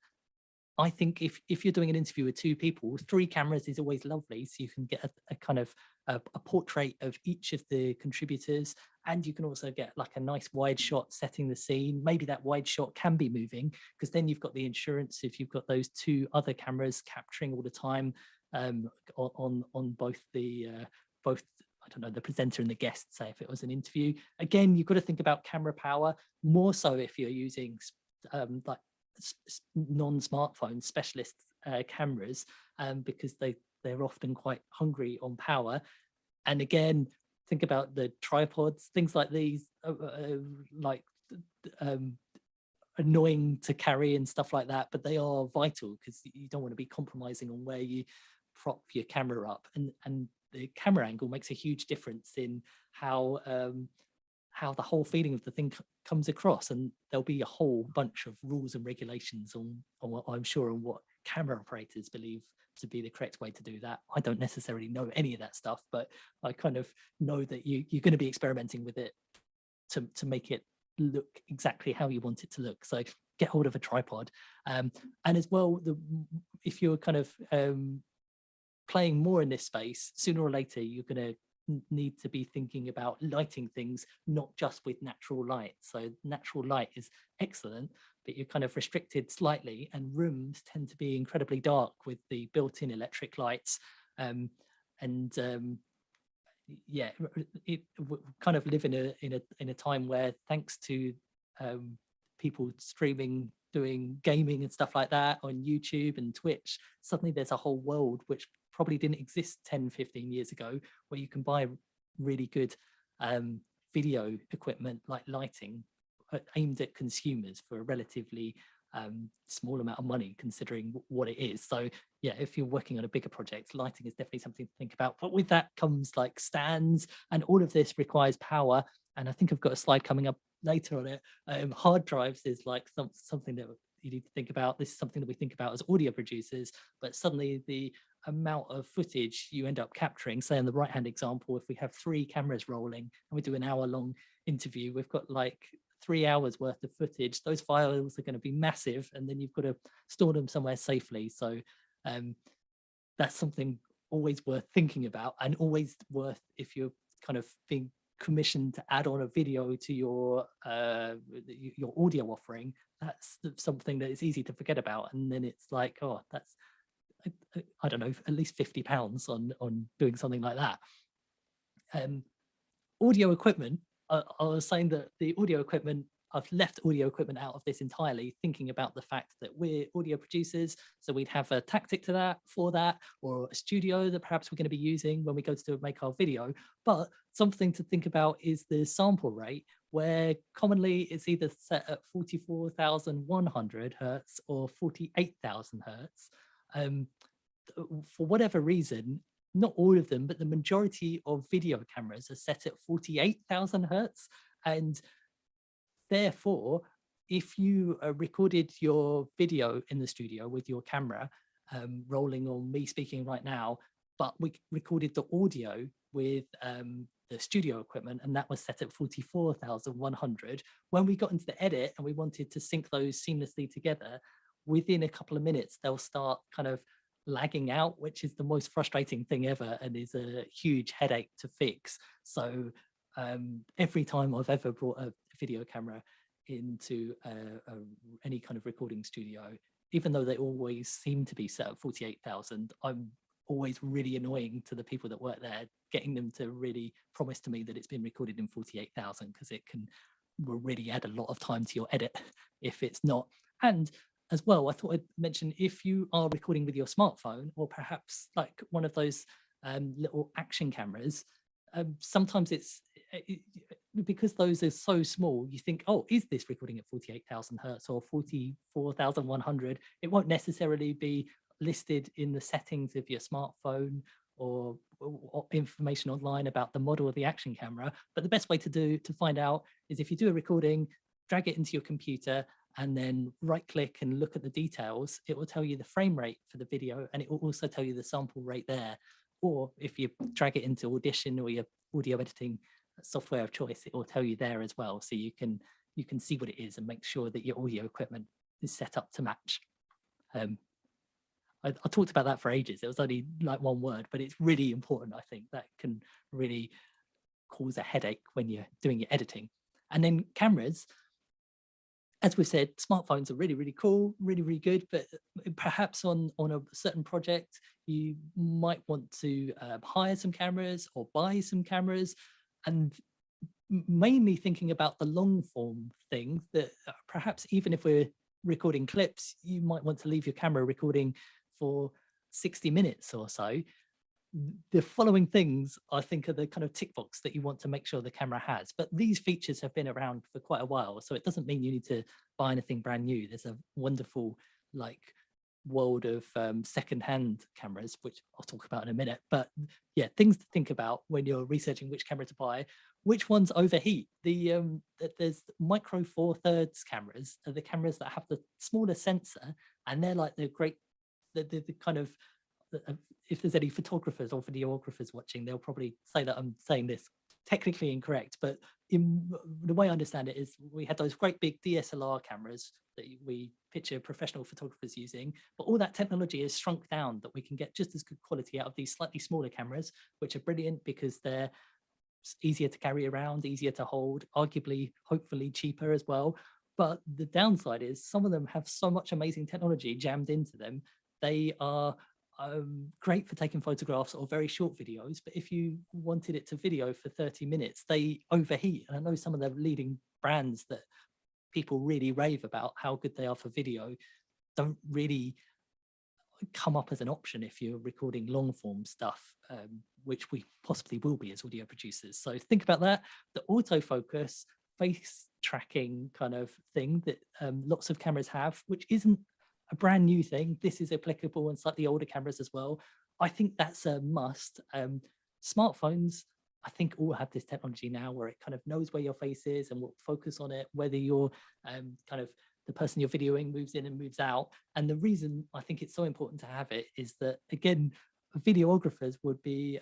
I think if you're doing an interview with 2 people, 3 cameras is always lovely. So you can get a kind of a portrait of each of the contributors, and you can also get like a nice wide shot setting the scene. Maybe that wide shot can be moving, because then you've got the insurance if you've got those 2 other cameras capturing all the time, on both both, I don't know, the presenter and the guest, say if it was an interview. Again, you've got to think about camera power, more so if you're using like non-smartphone specialist cameras, because they're often quite hungry on power. And again, think about the tripods, things like these, like annoying to carry and stuff like that, but they are vital because you don't want to be compromising on where you prop your camera up, and the camera angle makes a huge difference in how the whole feeling of the thing comes across. And there'll be a whole bunch of rules and regulations on what, I'm sure, on what camera operators believe to be the correct way to do that. I don't necessarily know any of that stuff, but I kind of know that you're going to be experimenting with it to make it look exactly how you want it to look. So get hold of a tripod, and as well, if you're kind of playing more in this space, sooner or later you're going to need to be thinking about lighting things not just with natural light. So natural light is excellent, but you're kind of restricted slightly, and rooms tend to be incredibly dark with the built-in electric lights. Yeah, we kind of live in a time where, thanks to people streaming, doing gaming and stuff like that on YouTube and Twitch, suddenly there's a whole world which probably didn't exist 10-15 years ago, where you can buy really good video equipment like lighting aimed at consumers for a relatively small amount of money, considering what it is. So yeah, if you're working on a bigger project, lighting is definitely something to think about. But with that comes like stands, and all of this requires power. And I think I've got a slide coming up later on it. Hard drives is like something that you need to think about. This is something that we think about as audio producers, but suddenly the amount of footage you end up capturing, say in the right hand example, if we have 3 cameras rolling and we do an hour-long interview, we've got like 3 hours worth of footage. Those files are going to be massive, and then you've got to store them somewhere safely. So that's something always worth thinking about, and always worth, if you're kind of being commissioned to add on a video to your audio offering, that's something that is easy to forget about. And then it's like, oh, that's, I don't know, at least £50 on doing something like that. Audio equipment, I was saying that the audio equipment, I've left audio equipment out of this entirely, thinking about the fact that we're audio producers, so we'd have a tactic to that, for that, or a studio that perhaps we're going to be using when we go to make our video. But something to think about is the sample rate, where commonly it's either set at 44,100 hertz or 48,000 hertz. For whatever reason, not all of them, but the majority of video cameras are set at 48,000 hertz. And therefore, if you recorded your video in the studio with your camera rolling on me speaking right now, but we recorded the audio with the studio equipment, and that was set at 44,100, when we got into the edit and we wanted to sync those seamlessly together, within a couple of minutes, they'll start kind of lagging out, which is the most frustrating thing ever and is a huge headache to fix. So every time I've ever brought a video camera into any kind of recording studio, even though they always seem to be set at 48,000, I'm always really annoying to the people that work there, getting them to really promise to me that it's been recorded in 48,000, because it will really add a lot of time to your edit if it's not. And as well, I thought I'd mention, if you are recording with your smartphone, or perhaps like one of those little action cameras, sometimes because those are so small, you think, oh, is this recording at 48,000 hertz or 44,100? It won't necessarily be listed in the settings of your smartphone or information online about the model of the action camera. But the best way to find out is, if you do a recording, drag it into your computer and then right click and look at the details. It will tell you the frame rate for the video, and it will also tell you the sample rate there. Or if you drag it into Audition or your audio editing software of choice, it will tell you there as well. So you can see what it is and make sure that your audio equipment is set up to match. I talked about that for ages. It was only like one word, but it's really important. I think that can really cause a headache when you're doing your editing. And then cameras, as we said, smartphones are really, really cool, really, really good. But perhaps on a certain project, you might want to hire some cameras or buy some cameras, and mainly thinking about the long form thing that perhaps even if we're recording clips, you might want to leave your camera recording for 60 minutes or so. The following things I think are the kind of tick box that you want to make sure the camera has. But these features have been around for quite a while, so it doesn't mean you need to buy anything brand new. There's a wonderful like world of secondhand cameras, which I'll talk about in a minute. But yeah, things to think about when you're researching which camera to buy. Which ones overheat? There's micro four thirds cameras, are the cameras that have the smaller sensor, and they're like the great, the kind of, if there's any photographers or videographers watching, they'll probably say that I'm saying this technically incorrect, but in the way I understand it is we had those great big DSLR cameras that we picture professional photographers using, but all that technology is shrunk down that we can get just as good quality out of these slightly smaller cameras, which are brilliant because they're easier to carry around, easier to hold, arguably, hopefully cheaper as well. But the downside is some of them have so much amazing technology jammed into them. They are great for taking photographs or very short videos, but if you wanted it to video for 30 minutes, they overheat. And I know some of the leading brands that people really rave about how good they are for video don't really come up as an option if you're recording long form stuff, which we possibly will be as audio producers. So think about that. The autofocus face tracking kind of thing that lots of cameras have, which isn't a brand new thing. This is applicable in slightly older cameras as well. I think that's a must. Smartphones, I think, all have this technology now where it kind of knows where your face is and will focus on it, whether you're kind of the person you're videoing moves in and moves out. And the reason I think it's so important to have it is that, again, videographers would be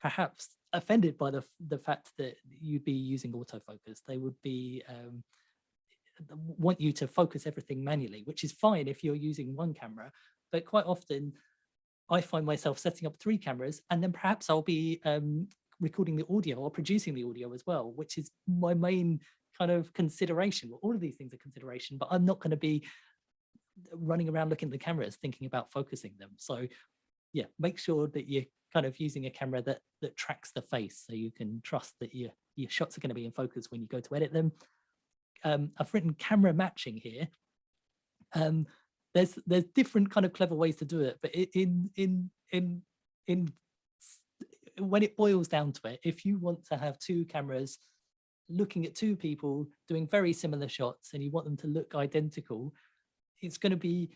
perhaps offended by the fact that you'd be using autofocus. They would be want you to focus everything manually, which is fine if you're using one camera, but quite often I find myself setting up 3 cameras, and then perhaps I'll be recording the audio or producing the audio as well, which is my main kind of consideration. Well, all of these things are consideration, but I'm not going to be running around looking at the cameras thinking about focusing them. So yeah, make sure that you're kind of using a camera that tracks the face, so you can trust that your shots are going to be in focus when you go to edit them. I've written camera matching here. There's different kind of clever ways to do it, but in when it boils down to it, if you want to have 2 cameras looking at 2 people doing very similar shots and you want them to look identical, it's going to be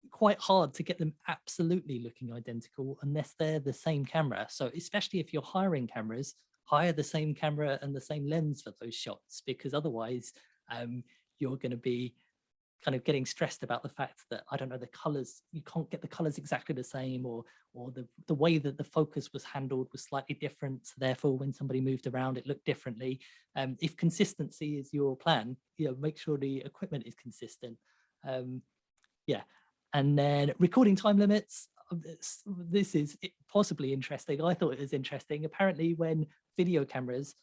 quite hard to get them absolutely looking identical unless they're the same camera. So especially if you're hiring cameras, hire the same camera and the same lens for those shots, because otherwise you're going to be kind of getting stressed about the fact that, I don't know, the colors, you can't get the colors exactly the same, or the way that the focus was handled was slightly different, so therefore when somebody moved around it looked differently. If consistency is your plan, make sure the equipment is consistent. Yeah. And then recording time limits. This is possibly interesting. I thought it was interesting. Apparently when video cameras,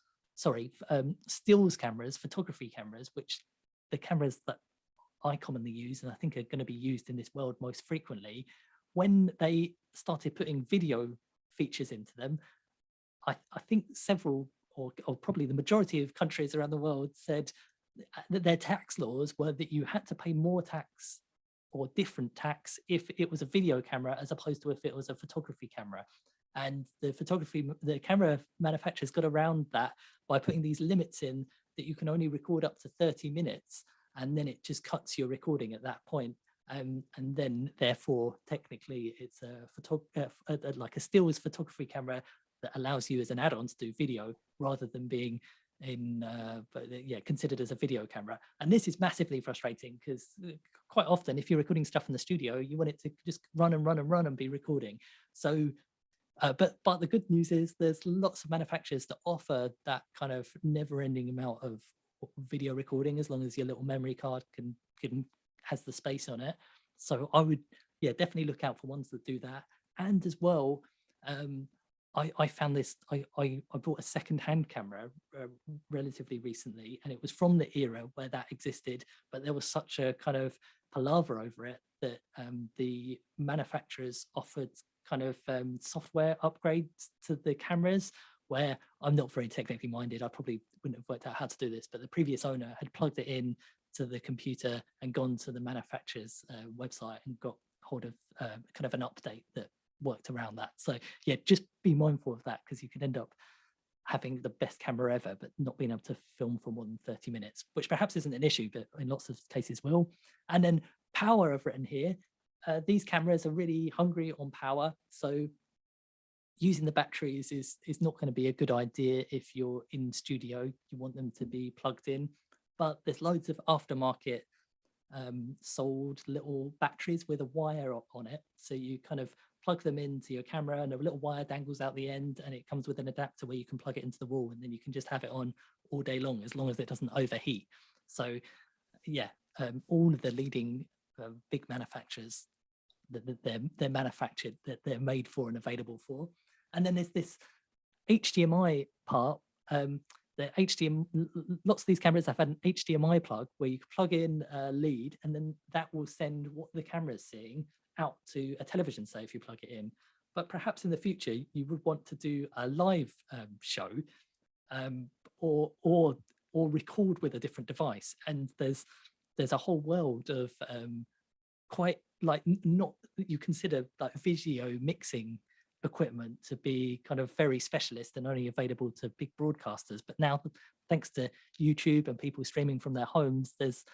stills cameras, photography cameras, which the cameras that I commonly use and I think are going to be used in this world most frequently, when they started putting video features into them, I think several or probably the majority of countries around the world said that their tax laws were that you had to pay more tax or different tax if it was a video camera as opposed to if it was a photography camera. And the camera manufacturers got around that by putting these limits in that you can only record up to 30 minutes, and then it just cuts your recording at that point. And then therefore technically it's like a stills photography camera that allows you as an add-on to do video rather than being considered as a video camera. And this is massively frustrating because quite often if you're recording stuff in the studio, you want it to just run and be recording. So but the good news is there's lots of manufacturers that offer that kind of never-ending amount of video recording as long as your little memory card has the space on it. So I would yeah, definitely look out for ones that do that. And as well, I found this, I bought a second-hand camera relatively recently, and it was from the era where that existed, but there was such a kind of palaver over it that the manufacturers offered kind of software upgrades to the cameras, where I'm not very technically minded. I probably wouldn't have worked out how to do this, but the previous owner had plugged it in to the computer and gone to the manufacturer's website and got hold of kind of an update that worked around that. So yeah, just be mindful of that, because you could end up having the best camera ever but not being able to film for more than 30 minutes, which perhaps isn't an issue, but in lots of cases will. And then power, I've written here, these cameras are really hungry on power, so using the batteries is not going to be a good idea if you're in studio. You want them to be plugged in, but there's loads of aftermarket sold little batteries with a wire on it, so you kind of plug them into your camera and a little wire dangles out the end, and it comes with an adapter where you can plug it into the wall, and then you can just have it on all day long as it doesn't overheat. So yeah, all of the leading big manufacturers, they're manufactured, that they're made for and available for. And then there's this HDMI part. The HDMI, lots of these cameras have an HDMI plug where you can plug in a lead, and then that will send what the camera is seeing out to a television, say, if you plug it in. But perhaps in the future you would want to do a live show, or record with a different device, and there's a whole world of quite like not that you consider like video mixing equipment to be kind of very specialist and only available to big broadcasters. But now, thanks to YouTube and people streaming from their homes, there's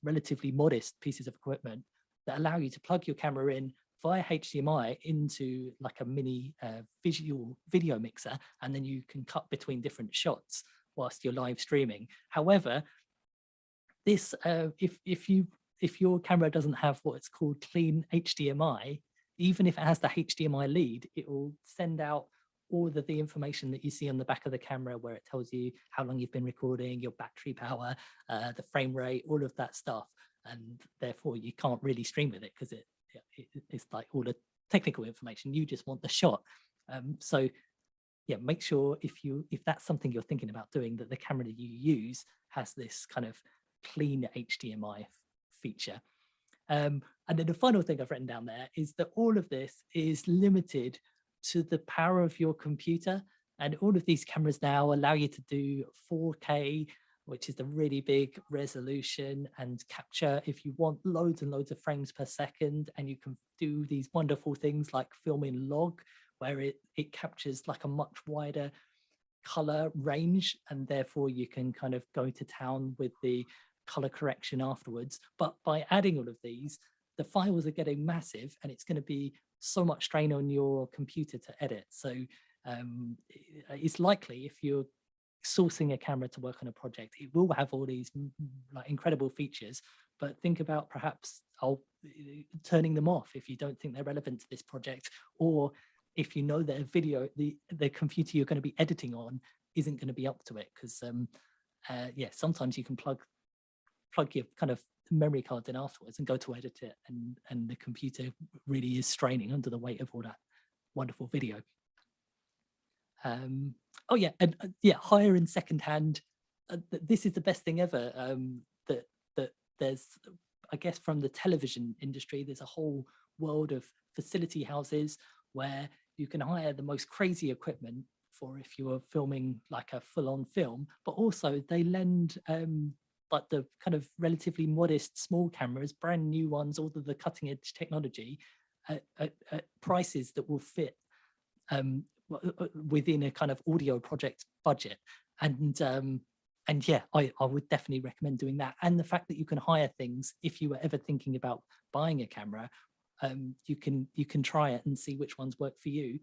relatively modest pieces of equipment that allow you to plug your camera in via HDMI into like a mini video mixer, and then you can cut between different shots whilst you're live streaming. However, this if your camera doesn't have what's called clean HDMI, even if it has the HDMI lead, it will send out all of the information that you see on the back of the camera, where it tells you how long you've been recording, your battery power, the frame rate, all of that stuff. And therefore you can't really stream with it, because it's like all the technical information. You just want the shot. So yeah, make sure if that's something you're thinking about doing, that the camera that you use has this kind of clean HDMI feature. And then the final thing I've written down there is that all of this is limited to the power of your computer. And all of these cameras now allow you to do 4K, which is the really big resolution, and capture, if you want, loads and loads of frames per second. And you can do these wonderful things like filming log, where it captures like a much wider color range, and therefore you can kind of go to town with the color correction afterwards. But by adding all of these, the files are getting massive, and it's going to be so much strain on your computer to edit. So it's likely, if you're sourcing a camera to work on a project, it will have all these like incredible features, but think about perhaps turning them off if you don't think they're relevant to this project, or if you know that a video, the computer you're going to be editing on isn't going to be up to it. Because yeah, sometimes you can plug your kind of memory cards in afterwards and go to edit it, and the computer really is straining under the weight of all that wonderful video. Oh yeah, and yeah, hire in secondhand. This is the best thing ever. That there's, I guess, from the television industry, there's a whole world of facility houses where you can hire the most crazy equipment for if you are filming like a full-on film, but also they lend like the kind of relatively modest small cameras, brand new ones, all of the cutting edge technology at prices that will fit within a kind of audio project budget. And yeah, I would definitely recommend doing that. And the fact that you can hire things, if you were ever thinking about buying a camera, you can try it and see which ones work for you.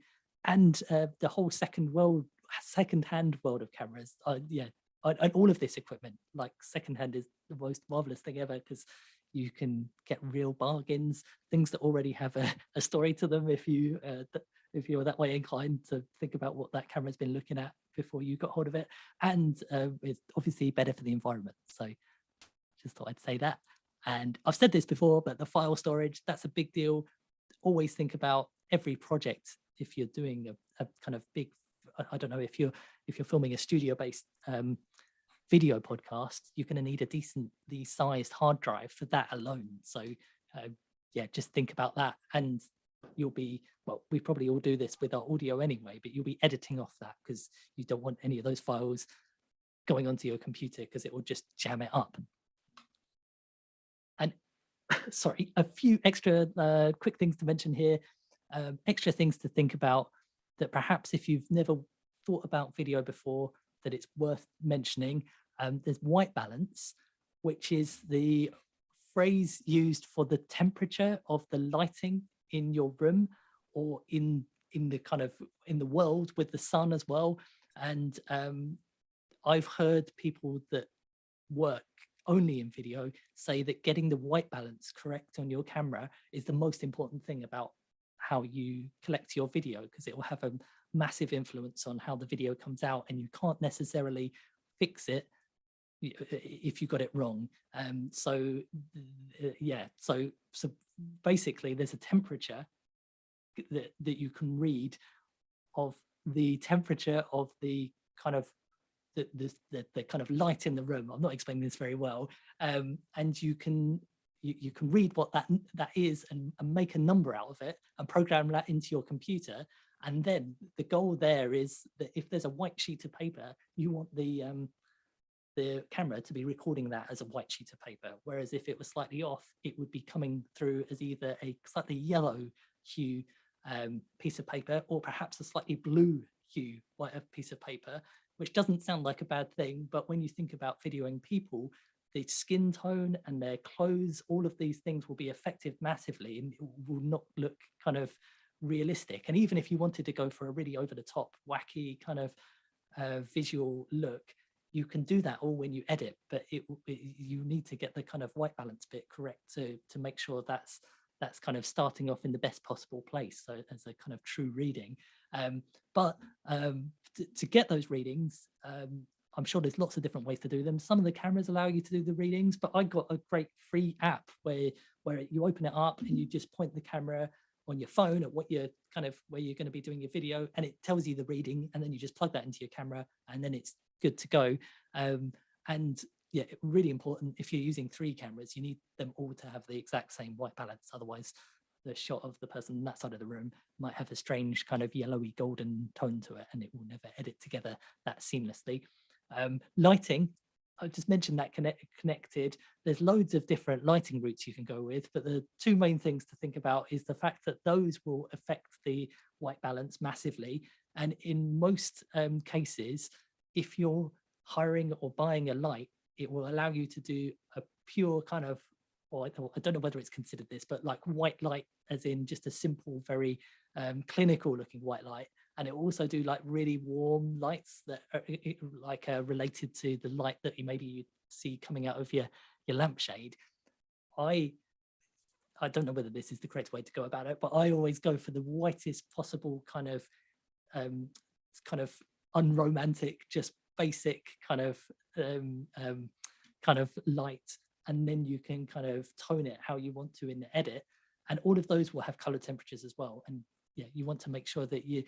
And the whole second-hand world of cameras, yeah, and all of this equipment, like secondhand, is the most marvelous thing ever, because you can get real bargains, things that already have a story to them, if you're that way inclined to think about what that camera's been looking at before you got hold of it. And it's obviously better for the environment. So just thought I'd say that. And I've said this before, but the file storage, that's a big deal. always think about every project. If you're doing a kind of big, I don't know, if you're filming a studio-based video podcast, you're going to need a decently sized hard drive for that alone. So yeah, just think about that, and you'll be, well, we probably all do this with our audio anyway, but you'll be editing off that because you don't want any of those files going onto your computer because it will just jam it up. And sorry, a few extra quick things to mention here, extra things to think about that perhaps if you've never thought about video before, that it's worth mentioning. There's white balance, which is the phrase used for the temperature of the lighting in your room or in the world with the sun as well. And I've heard people that work only in video say that getting the white balance correct on your camera is the most important thing about how you collect your video, because it will have a massive influence on how the video comes out, and you can't necessarily fix it if you got it wrong. So basically there's a temperature that you can read of the temperature of the kind of the kind of light in the room. I'm not explaining this very well. And you can read what that is and make a number out of it and program that into your computer. And then the goal there is that if there's a white sheet of paper, you want the camera to be recording that as a white sheet of paper. Whereas if it was slightly off, it would be coming through as either a slightly yellow hue piece of paper, or perhaps a slightly blue hue piece of paper, which doesn't sound like a bad thing. But when you think about videoing people, the skin tone and their clothes, all of these things will be affected massively, and it will not look kind of realistic. And even if you wanted to go for a really over the top, wacky kind of visual look, you can do that all when you edit, but you need to get the kind of white balance bit correct to make sure that's kind of starting off in the best possible place, so as a kind of true reading. But to get those readings, I'm sure there's lots of different ways to do them. Some of the cameras allow you to do the readings, but I got a great free app where you open it up and you just point the camera on your phone at what you're where you're going to be doing your video, and it tells you the reading, and then you just plug that into your camera and then it's good to go. And yeah, really important, if you're using 3 cameras, you need them all to have the exact same white balance. Otherwise the shot of the person on that side of the room might have a strange kind of yellowy golden tone to it, and it will never edit together that seamlessly. Lighting, I just mentioned that connected. There's loads of different lighting routes you can go with, but the 2 main things to think about is the fact that those will affect the white balance massively. And in most cases, if you're hiring or buying a light, it will allow you to do a pure kind of, or I don't know whether it's considered this, but like white light, as in just a simple, very clinical looking white light. And it will also do like really warm lights that are related to the light that you see coming out of your lampshade. I don't know whether this is the correct way to go about it, but I always go for the whitest possible kind of unromantic, just basic kind of light, and then you can kind of tone it how you want to in the edit. And all of those will have color temperatures as well. And yeah, you want to make sure that you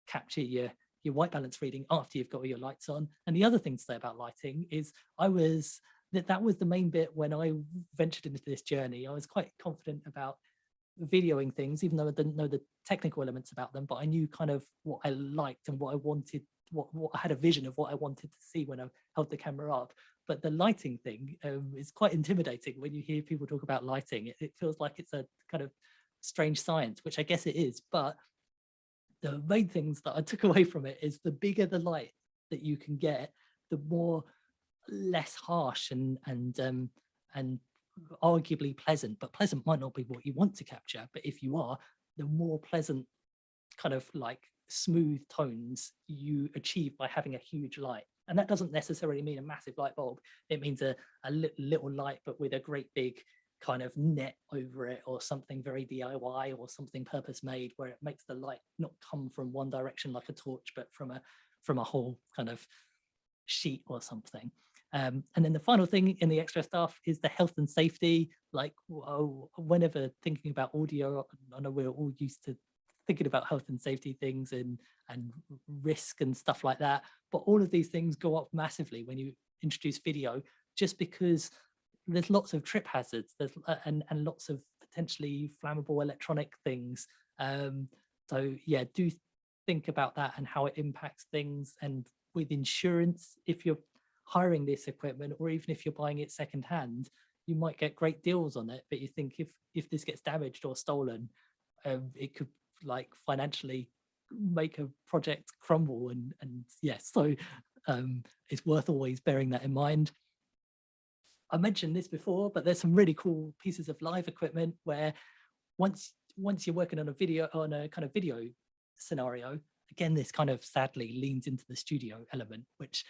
capture your white balance reading after you've got all your lights on. And the other thing to say about lighting is that was the main bit when I ventured into this journey. I was quite confident about videoing things, even though I didn't know the technical elements about them, but I knew kind of what I liked and what I wanted, what I had a vision of what I wanted to see when I held the camera up. But the lighting thing is quite intimidating. When you hear people talk about lighting, it feels like it's a kind of strange science, which I guess it is. But the main things that I took away from it is the bigger the light that you can get, the more less harsh and arguably pleasant, but pleasant might not be what you want to capture, but if you are, the more pleasant kind of like smooth tones you achieve by having a huge light. And that doesn't necessarily mean a massive light bulb. It means a little light, but with a great big kind of net over it, or something very DIY, or something purpose made, where it makes the light not come from one direction like a torch, but from a whole kind of sheet or something. And then the final thing in the extra stuff is the health and safety. Like whenever thinking about audio, I know we're all used to thinking about health and safety things and risk and stuff like that. But all of these things go up massively when you introduce video, just because there's lots of trip hazards. There's and lots of potentially flammable electronic things. So yeah, do think about that and how it impacts things. And with insurance, if you're hiring this equipment, or even if you're buying it secondhand, you might get great deals on it. But you think if this gets damaged or stolen, it could like financially make a project crumble. And yes, so it's worth always bearing that in mind. I mentioned this before, but there's some really cool pieces of live equipment where once you're working on a video, on a kind of video scenario, again, this kind of sadly leans into the studio element, which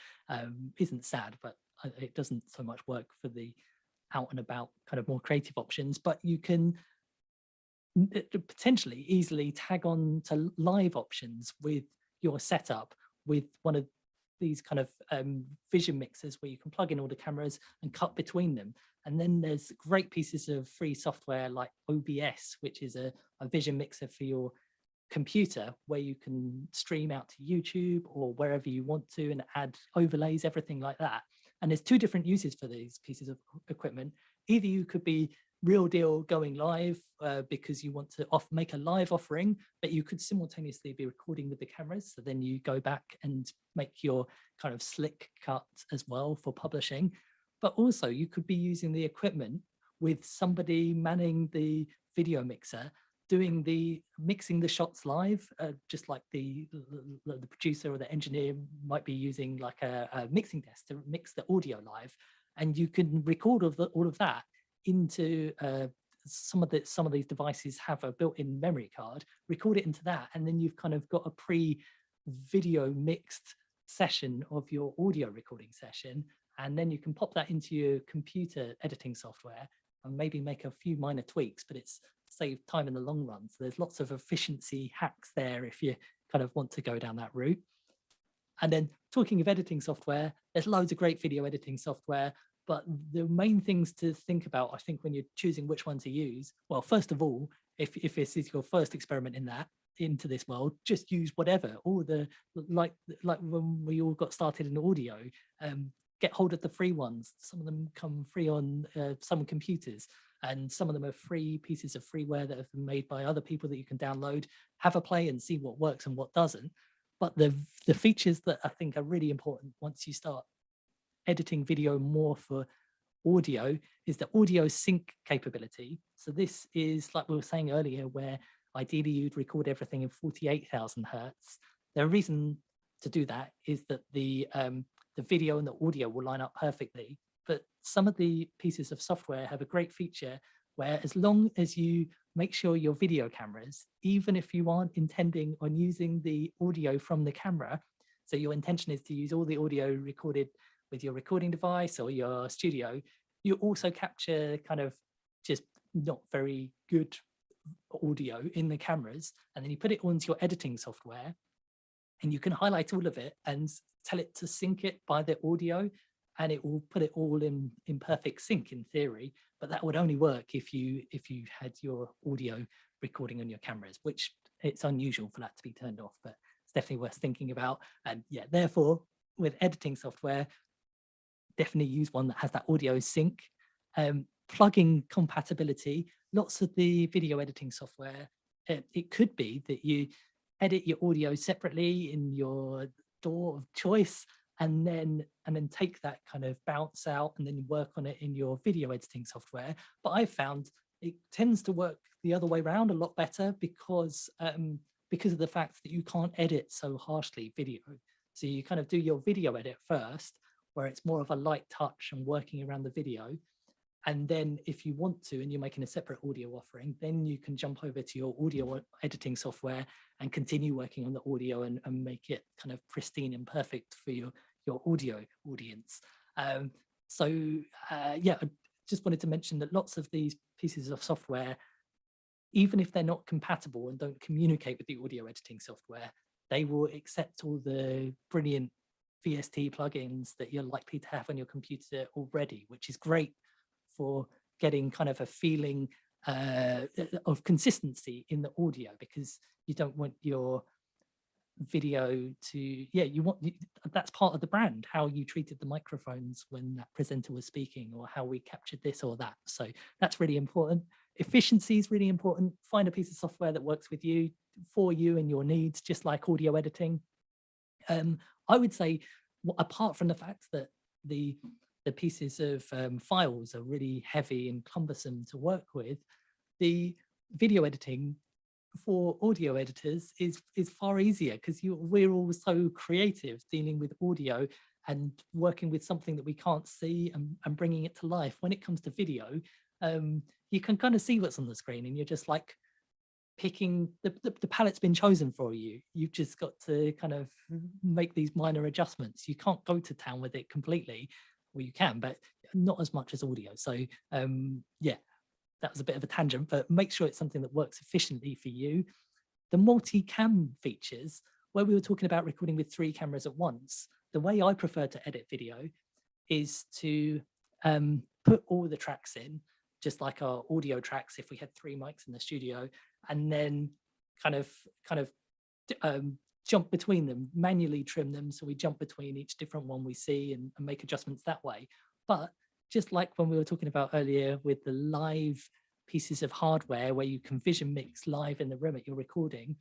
isn't sad, but it doesn't so much work for the out and about kind of more creative options. But you can potentially easily tag on to live options with your setup with one of these kind of vision mixers where you can plug in all the cameras and cut between them. And then there's great pieces of free software like OBS, which is a vision mixer for your computer, where you can stream out to YouTube or wherever you want to and add overlays, everything like that. And there's two different uses for these pieces of equipment. Either you could be real deal going live because you want to make a live offering, but you could simultaneously be recording with the cameras. So then you go back and make your kind of slick cut as well for publishing. But also you could be using the equipment with somebody manning the video mixer, mixing the shots live, just like the producer or the engineer might be using like a mixing desk to mix the audio live. And you can record all of that into some of these devices have a built-in memory card, record it into that, and then you've kind of got a pre-video mixed session of your audio recording session, and then you can pop that into your computer editing software and maybe make a few minor tweaks, but it's saved time in the long run. So there's lots of efficiency hacks there if you kind of want to go down that route. And then talking of editing software, there's loads of great video editing software. But the main things to think about, I think, when you're choosing which one to use, well, first of all, if this is your first experiment into this world, just use whatever. All the like when we all got started in audio, get hold of the free ones. Some of them come free on some computers, and some of them are free pieces of freeware that have been made by other people that you can download, have a play and see what works and what doesn't. But the features that I think are really important once you start editing video more for audio is the audio sync capability. So this is like we were saying earlier, where ideally you'd record everything in 48,000 hertz. The reason to do that is that the video and the audio will line up perfectly. But some of the pieces of software have a great feature where, as long as you make sure your video cameras, even if you aren't intending on using the audio from the camera, so your intention is to use all the audio recorded with your recording device or your studio, you also capture kind of just not very good audio in the cameras, and then you put it onto your editing software and you can highlight all of it and tell it to sync it by the audio, and it will put it all in perfect sync in theory. But that would only work if you had your audio recording on your cameras, which it's unusual for that to be turned off, but it's definitely worth thinking about. And yeah, therefore with editing software, definitely use one that has that audio sync. Plugin compatibility, lots of the video editing software, it could be that you edit your audio separately in your DAW of choice, and then take that kind of bounce out and then work on it in your video editing software. But I've found it tends to work the other way around a lot better because of the fact that you can't edit so harshly video. So you kind of do your video edit first, where it's more of a light touch and working around the video. And then if you want to, and you're making a separate audio offering, then you can jump over to your audio editing software and continue working on the audio and make it kind of pristine and perfect for your audio audience. Yeah, I just wanted to mention that lots of these pieces of software, even if they're not compatible and don't communicate with the audio editing software, they will accept all the brilliant VST plugins that you're likely to have on your computer already, which is great for getting kind of a feeling of consistency in the audio, because you don't want your video to, you want, that's part of the brand, how you treated the microphones when that presenter was speaking, or how we captured this or that. So that's really important. Efficiency is really important. Find a piece of software that works with you, for you and your needs, just like audio editing. I would say, apart from the fact that the pieces of files are really heavy and cumbersome to work with, the video editing for audio editors is far easier, because we're all so creative dealing with audio and working with something that we can't see and bringing it to life. When it comes to video, you can kind of see what's on the screen, and you're just like picking, the palette's been chosen for you. You've just got to kind of make these minor adjustments. You can't go to town with it completely. Well, you can, but not as much as audio. So yeah, that was a bit of a tangent, but make sure it's something that works efficiently for you. The multi-cam features, where we were talking about recording with 3 cameras at once, the way I prefer to edit video is to put all the tracks in, just like our audio tracks if we had 3 mics in the studio, and then kind of jump between them, manually trim them, so we jump between each different one we see and make adjustments that way. But just like when we were talking about earlier with the live pieces of hardware where you can vision mix live in the room at your recording,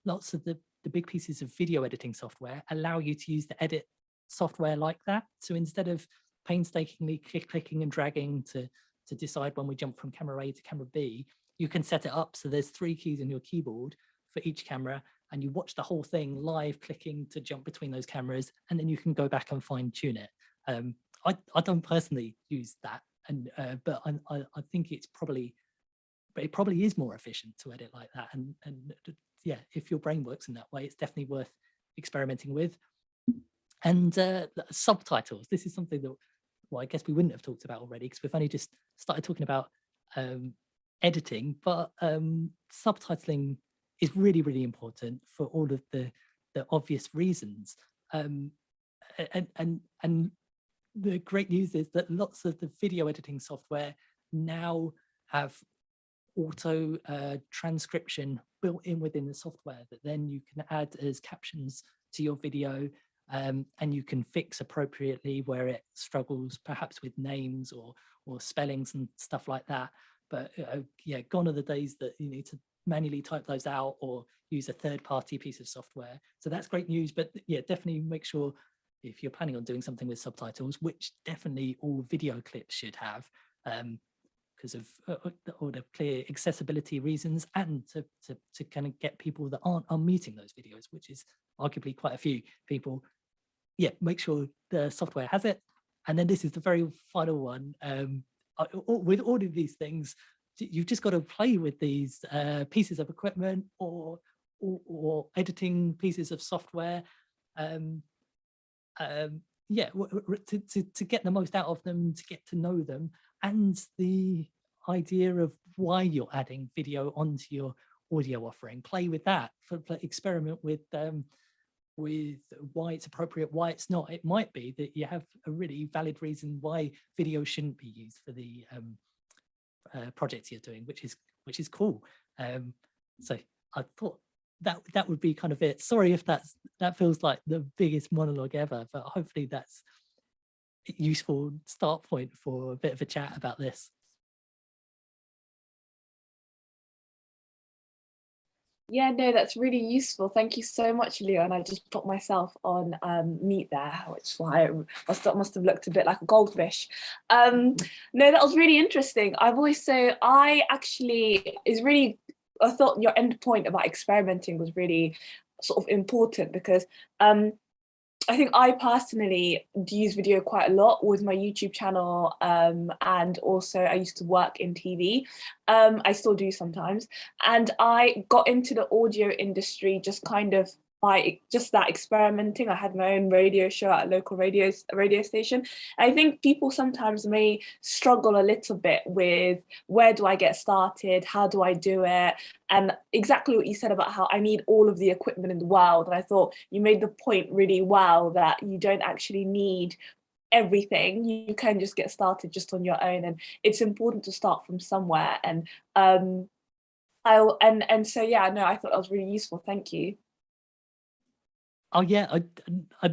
lots of the big pieces of video editing software allow you to use the edit software like that. So instead of painstakingly clicking and dragging to decide when we jump from camera A to camera B, you can set it up so there's 3 keys on your keyboard for each camera, and you watch the whole thing live, clicking to jump between those cameras, and then you can go back and fine tune it. I don't personally use that, but I think it probably is more efficient to edit like that. And yeah, if your brain works in that way, it's definitely worth experimenting with. And subtitles. This is something that, well, I guess we wouldn't have talked about already, because we've only just started talking about editing, but subtitling is really, really important for all of the obvious reasons. And the great news is that lots of the video editing software now have auto transcription built in within the software that then you can add as captions to your video, and you can fix appropriately where it struggles perhaps with names or spellings and stuff like that. But yeah, gone are the days that you need to manually type those out or use a third-party piece of software. So that's great news. But yeah, definitely make sure, if you're planning on doing something with subtitles, which definitely all video clips should have, because of all the clear accessibility reasons, and to kind of get people that aren't unmuting those videos, which is arguably quite a few people. Yeah, make sure the software has it. And then this is the very final one. With all of these things, you've just got to play with these pieces of equipment or editing pieces of software. Yeah, to get the most out of them, to get to know them, and the idea of why you're adding video onto your audio offering. Play with that, for experiment with why it's appropriate, why it's not. It might be that you have a really valid reason why video shouldn't be used for the projects you're doing, which is cool. So I thought that would be kind of it. Sorry if that feels like the biggest monologue ever, but hopefully that's a useful start point for a bit of a chat about this. Yeah, no, that's really useful. Thank you so much, Leo. And I just put myself on mute there, which is why I must have looked a bit like a goldfish. No, that was really interesting. I thought your end point about experimenting was really sort of important, because I think I personally use video quite a lot with my YouTube channel, and also I used to work in TV. I still do sometimes. And I got into the audio industry just kind of by just that experimenting. I had my own radio show at a local radio station. And I think people sometimes may struggle a little bit with, where do I get started? How do I do it? And exactly what you said about how I need all of the equipment in the world. And I thought you made the point really well, that you don't actually need everything. You can just get started just on your own, and it's important to start from somewhere. And so yeah, no, I thought that was really useful. Thank you. Oh yeah,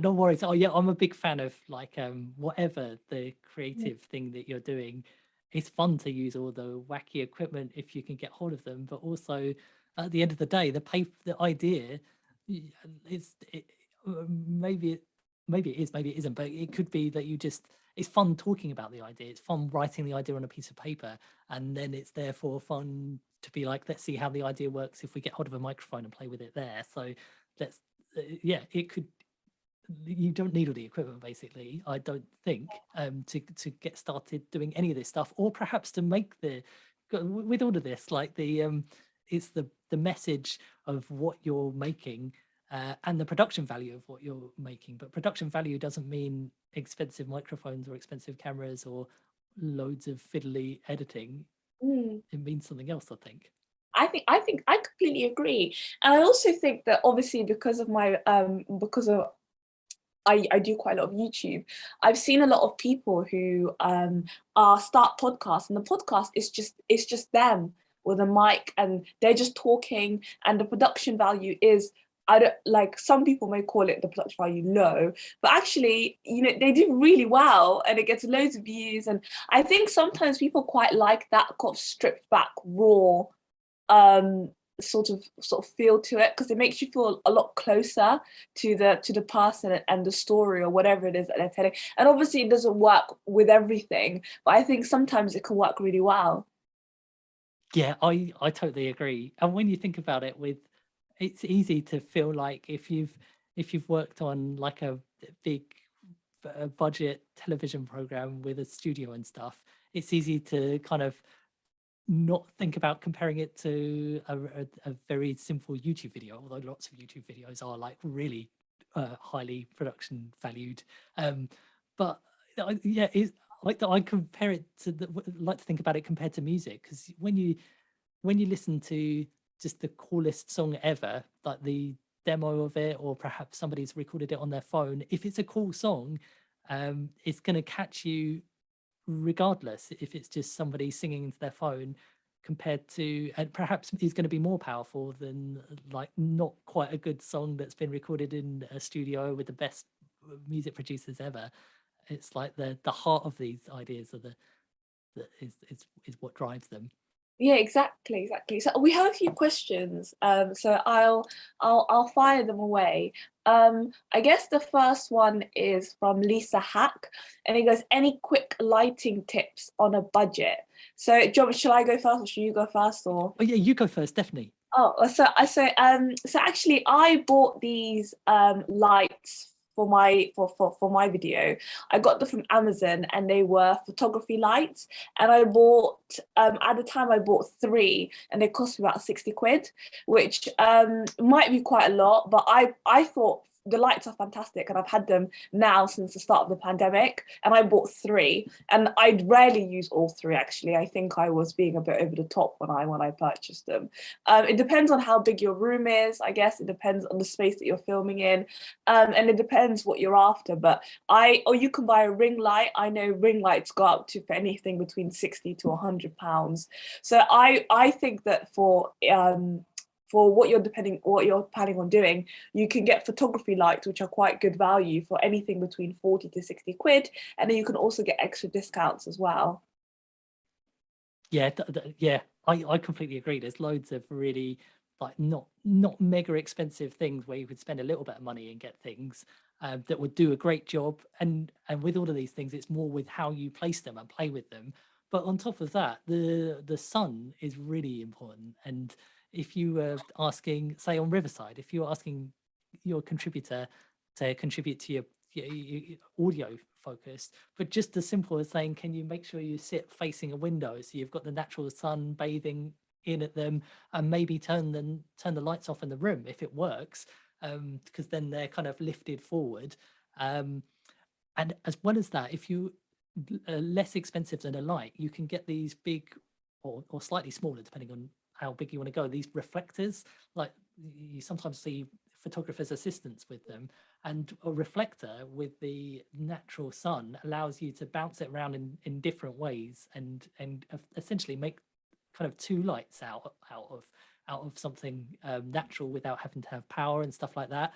no worries. Oh yeah, I'm a big fan of like whatever the creative thing that you're doing. It's fun to use all the wacky equipment if you can get hold of them, but also at the end of the day, the idea is maybe maybe it is, maybe it isn't, but it could be that it's fun talking about the idea. It's fun writing the idea on a piece of paper, and then it's therefore fun to be like, let's see how the idea works if we get hold of a microphone and play with it there. So let's yeah, it could. You don't need all the equipment, basically. I don't think to get started doing any of this stuff, or perhaps to make with all of this, like it's the message of what you're making and the production value of what you're making. But production value doesn't mean expensive microphones or expensive cameras or loads of fiddly editing. Mm. It means something else, I think. I completely agree. And I also think that obviously because of my because of I do quite a lot of YouTube, I've seen a lot of people who are start podcasts, and the podcast is just them with a mic, and they're just talking, and the production value is, I don't, like, some people may call it the production value low, but actually, you know, they do really well and it gets loads of views. And I think sometimes people quite like that kind of stripped back, raw sort of feel to it, because it makes you feel a lot closer to the person and the story or whatever it is that they're telling. And obviously it doesn't work with everything, but I think sometimes it can work really well. Yeah, I totally agree. And when you think about it, it's easy to feel like if you've worked on like a big budget television program with a studio and stuff, it's easy to kind of not think about comparing it to a very simple YouTube video, although lots of YouTube videos are like really highly production valued. But yeah, it's like that. I compare it to like to think about it compared to music, because when you listen to just the coolest song ever, like the demo of it, or perhaps somebody's recorded it on their phone, if it's a cool song, it's going to catch you regardless if it's just somebody singing into their phone, compared to, and perhaps is going to be more powerful than like not quite a good song that's been recorded in a studio with the best music producers ever. It's like the heart of these ideas are is what drives them. Yeah, exactly. So we have a few questions, so I'll fire them away. I guess the first one is from Lisa Hack, and it goes, any quick lighting tips on a budget? So shall I go first, or should you go first, or? Oh yeah, you go first, definitely. Oh, so actually I bought these lights for my video. I got them from Amazon, and they were photography lights. And I bought at the time I bought 3, and they cost me about 60 quid, which might be quite a lot, but I thought the lights are fantastic, and I've had them now since the start of the pandemic, and I bought 3, and I rarely use all 3 actually. I think I was being a bit over the top when I purchased them. It depends on how big your room is, I guess. It depends on the space that you're filming in, and it depends what you're after. But or you can buy a ring light. I know ring lights go up to for anything between 60 to 100 pounds. So I think that for what you're planning on doing, you can get photography lights, which are quite good value, for anything between 40 to 60 quid. And then you can also get extra discounts as well. Yeah, yeah, I completely agree. There's loads of really like not mega expensive things where you could spend a little bit of money and get things that would do a great job. And with all of these things, it's more with how you place them and play with them. But on top of that, the sun is really important. And if you were asking, say on Riverside, if you're asking your contributor to contribute to your audio focused, but just as simple as saying, can you make sure you sit facing a window so you've got the natural sun bathing in at them, and maybe turn the lights off in the room if it works. because then they're kind of lifted forward. And as well as that, if you less expensive than a light, you can get these big or slightly smaller, depending on how big you want to go, these reflectors. Like you sometimes see photographers' assistants with them, and a reflector with the natural sun allows you to bounce it around in different ways and essentially make kind of two lights out of something natural without having to have power and stuff like that.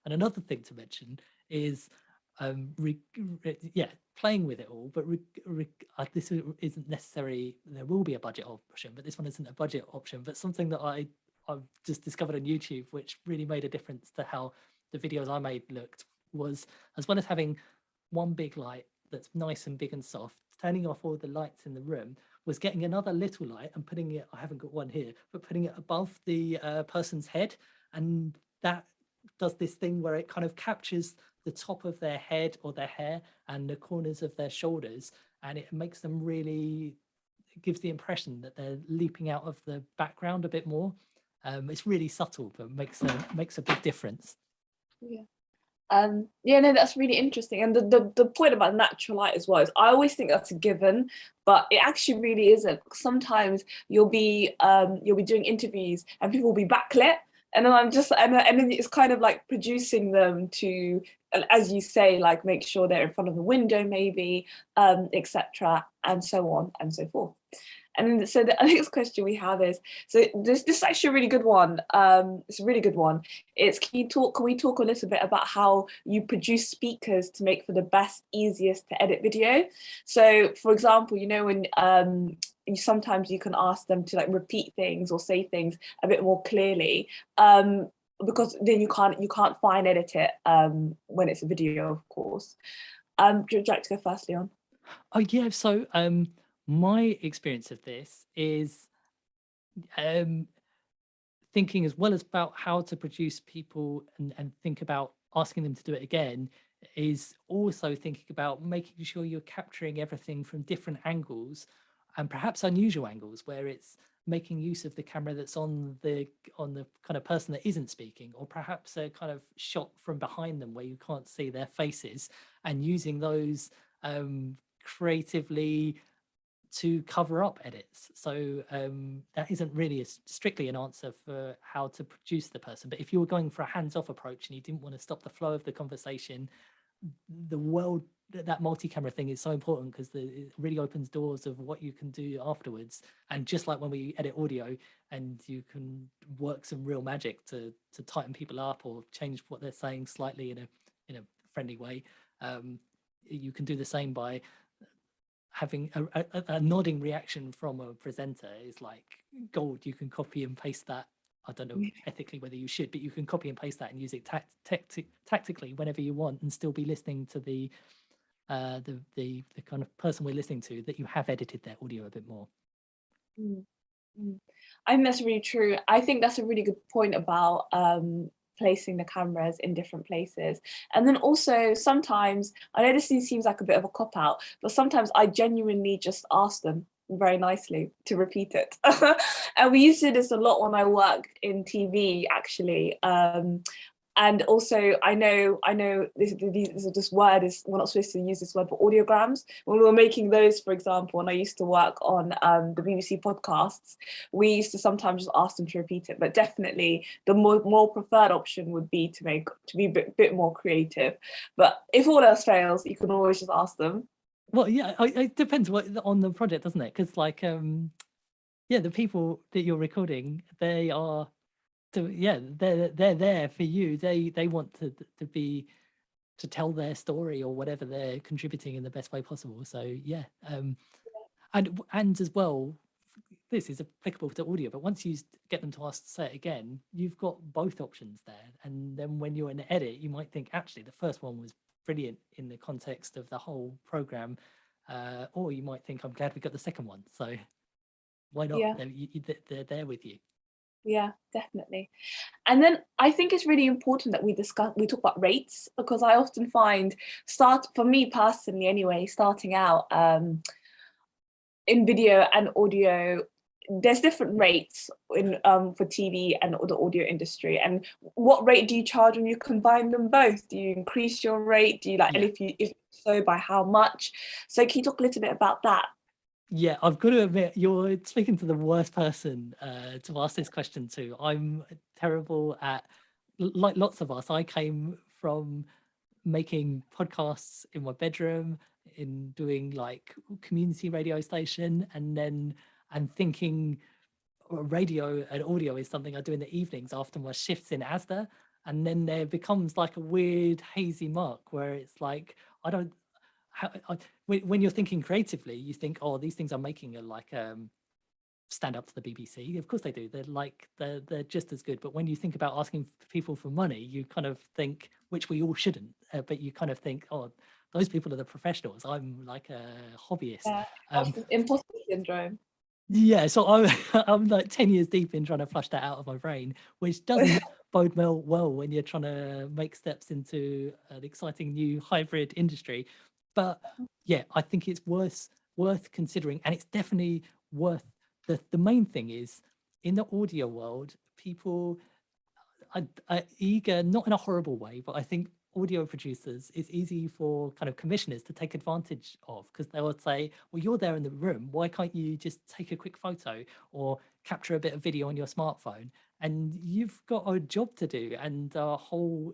And another thing to mention is playing with it all, but this isn't necessarily, there will be a budget option, but this one isn't a budget option, but something that I've just discovered on YouTube, which really made a difference to how the videos I made looked, was as well as having one big light that's nice and big and soft, turning off all the lights in the room, was getting another little light and putting it, I haven't got one here, but putting it above the person's head. And that does this thing where it kind of captures the top of their head or their hair and the corners of their shoulders. And it makes them really, it gives the impression that they're leaping out of the background a bit more. It's really subtle, but makes a big difference. Yeah. Yeah, no, that's really interesting. And the point about natural light as well is I always think that's a given, but it actually really isn't. Sometimes you'll be doing interviews and people will be backlit, and then I'm just and then it's kind of like producing them to, as you say, like make sure they're in front of the window maybe, etc., and so on and so forth. And so the next question we have is, so this is actually a really good one. It's a really good one. It's, can we talk a little bit about how you produce speakers to make for the best, easiest to edit video? So for example, you know, when sometimes you can ask them to like repeat things or say things a bit more clearly, because then you can't fine edit it when it's a video, of course. Would you like to go first, Leon? Oh yeah, so my experience of this is thinking as well as about how to produce people and think about asking them to do it again, is also thinking about making sure you're capturing everything from different angles and perhaps unusual angles, where it's making use of the camera that's on the kind of person that isn't speaking, or perhaps a kind of shot from behind them where you can't see their faces, and using those creatively to cover up edits. So that isn't really strictly an answer for how to produce the person, but if you were going for a hands-off approach and you didn't want to stop the flow of the conversation, that multi-camera thing is so important, because it really opens doors of what you can do afterwards. And just like when we edit audio, and you can work some real magic to tighten people up or change what they're saying slightly in a friendly way, you can do the same by having a nodding reaction from a presenter is like gold. You can copy and paste that. I don't know ethically whether you should, but you can copy and paste that and use it tactically whenever you want, and still be listening to the kind of person we're listening to, that you have edited their audio a bit more. I think that's really true. I think that's a really good point about placing the cameras in different places. And then also sometimes, I know this seems like a bit of a cop-out, but sometimes I genuinely just ask them very nicely to repeat it. And we used to do this a lot when I worked in TV, actually. And also, I know this word is, we're not supposed to use this word, but audiograms. When we were making those, for example, and I used to work on the BBC podcasts, we used to sometimes just ask them to repeat it. But definitely, the more preferred option would be to be a bit more creative. But if all else fails, you can always just ask them. Well, yeah, it depends on the project, doesn't it? Because like, yeah, the people that you're recording, they are. So yeah, they're there for you. They want to tell their story or whatever they're contributing in the best way possible. So yeah, and as well, this is applicable to audio. But once you get them to ask to say it again, you've got both options there. And then when you're in the edit, you might think actually the first one was brilliant in the context of the whole program, or you might think I'm glad we got the second one. So why not? Yeah. They're there with you. Yeah, definitely. And then I think it's really important that we talk about rates, because I often find, for me personally anyway, starting out in video and audio, there's different rates in for TV and the audio industry. And what rate do you charge when you combine them both? Do you increase your rate? Do you like, and if so, by how much? So can you talk a little bit about that? Yeah, I've got to admit, you're speaking to the worst person to ask this question to. I'm terrible at, like lots of us, I came from making podcasts in my bedroom, in doing like community radio station, and then I'm thinking radio and audio is something I do in the evenings after my shifts in ASDA. And then there becomes like a weird hazy mark where it's like, I don't, when you're thinking creatively, you think, oh, these things I'm making are like stand up to the BBC. Of course they do. They're just as good. But when you think about asking people for money, you kind of think, which we all shouldn't, but you kind of think, oh, those people are the professionals. I'm like a hobbyist. Yeah, imposter syndrome. Yeah, so I'm like 10 years deep in trying to flush that out of my brain, which doesn't bode well when you're trying to make steps into an exciting new hybrid industry. But yeah, I think it's worth considering, and it's definitely worth the main thing is in the audio world, people are eager, not in a horrible way, but I think audio producers, it's easy for kind of commissioners to take advantage of, because they would say, well, you're there in the room, why can't you just take a quick photo or capture a bit of video on your smartphone? And you've got a job to do and a whole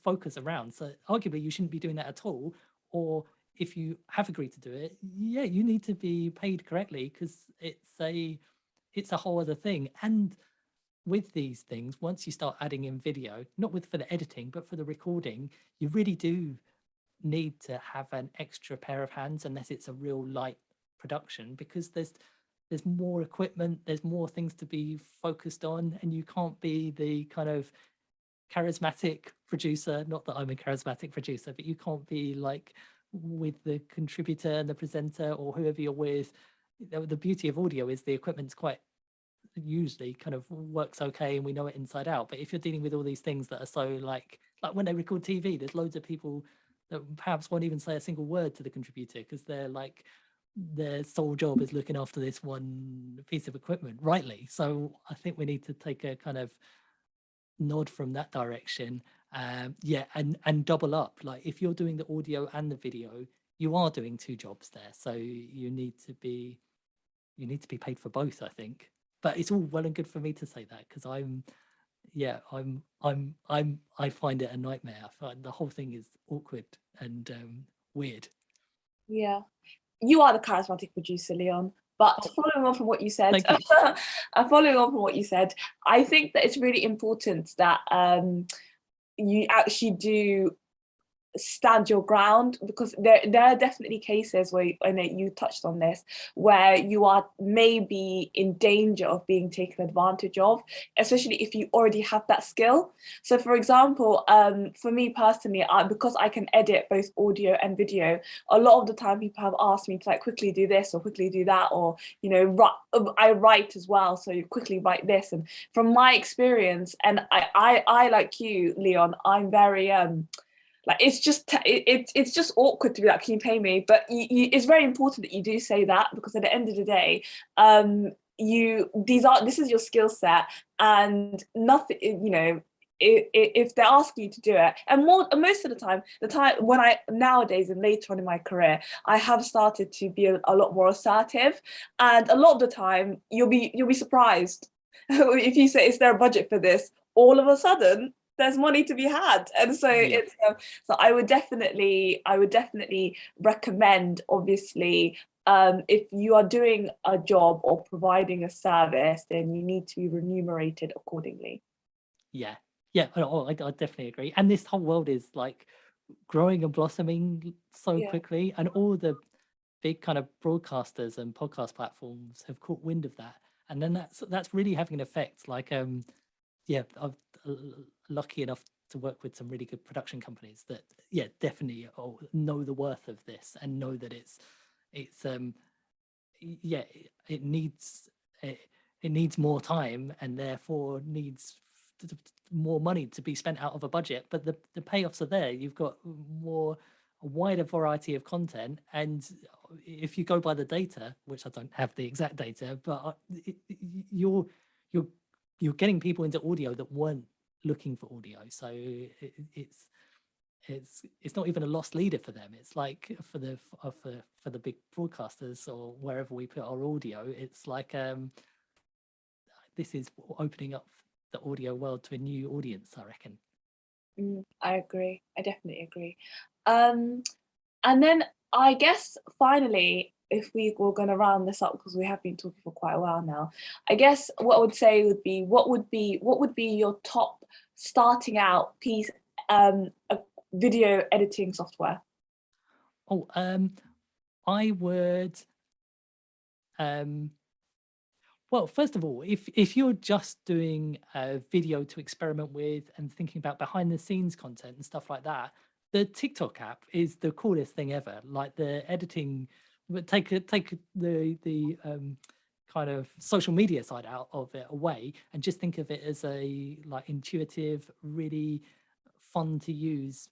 focus around. So arguably you shouldn't be doing that at all. Or if you have agreed to do it, yeah, you need to be paid correctly, because it's a whole other thing. And with these things, once you start adding in video, not with for the editing, but for the recording, you really do need to have an extra pair of hands, unless it's a real light production, because there's more equipment, there's more things to be focused on, and you can't be the kind of charismatic producer, not that I'm a charismatic producer, but you can't be like with the contributor and the presenter or whoever you're with. The beauty of audio is the equipment's quite usually kind of works okay and we know it inside out. But if you're dealing with all these things that are so like when they record TV, there's loads of people that perhaps won't even say a single word to the contributor, because they're like, their sole job is looking after this one piece of equipment, rightly. So I think we need to take a kind of nod from that direction. Yeah, and double up. Like if you're doing the audio and the video, you are doing two jobs there. So you need to be paid for both, I think. But it's all well and good for me to say that, because I find it a nightmare. I find the whole thing is awkward and weird. Yeah, you are the charismatic producer, Leon. But following on from what you said, I think that it's really important that you actually do stand your ground, because there are definitely cases where, I know you touched on this, where you are maybe in danger of being taken advantage of, especially if you already have that skill. So for example, for me personally, because I can edit both audio and video, a lot of the time people have asked me to like quickly do this or quickly do that, or I write as well, so you quickly write this. And from my experience, and I like you, Leon, I'm very like it's just awkward to be like, can you pay me? But it's very important that you do say that, because at the end of the day, this is your skill set, and nothing, if they're asking you to do it, and most of the time when I nowadays and later on in my career, I have started to be a lot more assertive, and a lot of the time you'll be surprised if you say, is there a budget for this? All of a sudden there's money to be had. And so it's so I would definitely recommend, obviously, if you are doing a job or providing a service, then you need to be remunerated accordingly. Yeah, I definitely agree. And this whole world is like growing and blossoming so quickly, and all the big kind of broadcasters and podcast platforms have caught wind of that, and then that's really having an effect. Like I'm lucky enough to work with some really good production companies that definitely know the worth of this and know that it needs it needs more time, and therefore needs more money to be spent out of a budget, but the payoffs are there. You've got a wider variety of content, and if you go by the data, which I don't have the exact data, but you're you're you're getting people into audio that weren't looking for audio. So it's not even a lost leader for them. It's like for the big broadcasters or wherever we put our audio, it's like this is opening up the audio world to a new audience, I reckon. I agree. I definitely agree. And then I guess finally, if we were going to round this up, because we have been talking for quite a while now, I guess what I would say would be what would be your top starting out piece video editing software? Oh, I would well, first of all, if you're just doing a video to experiment with and thinking about behind the scenes content and stuff like that, the TikTok app is the coolest thing ever. Like the editing, take the kind of social media side out of it away, and just think of it as a like intuitive, really fun to use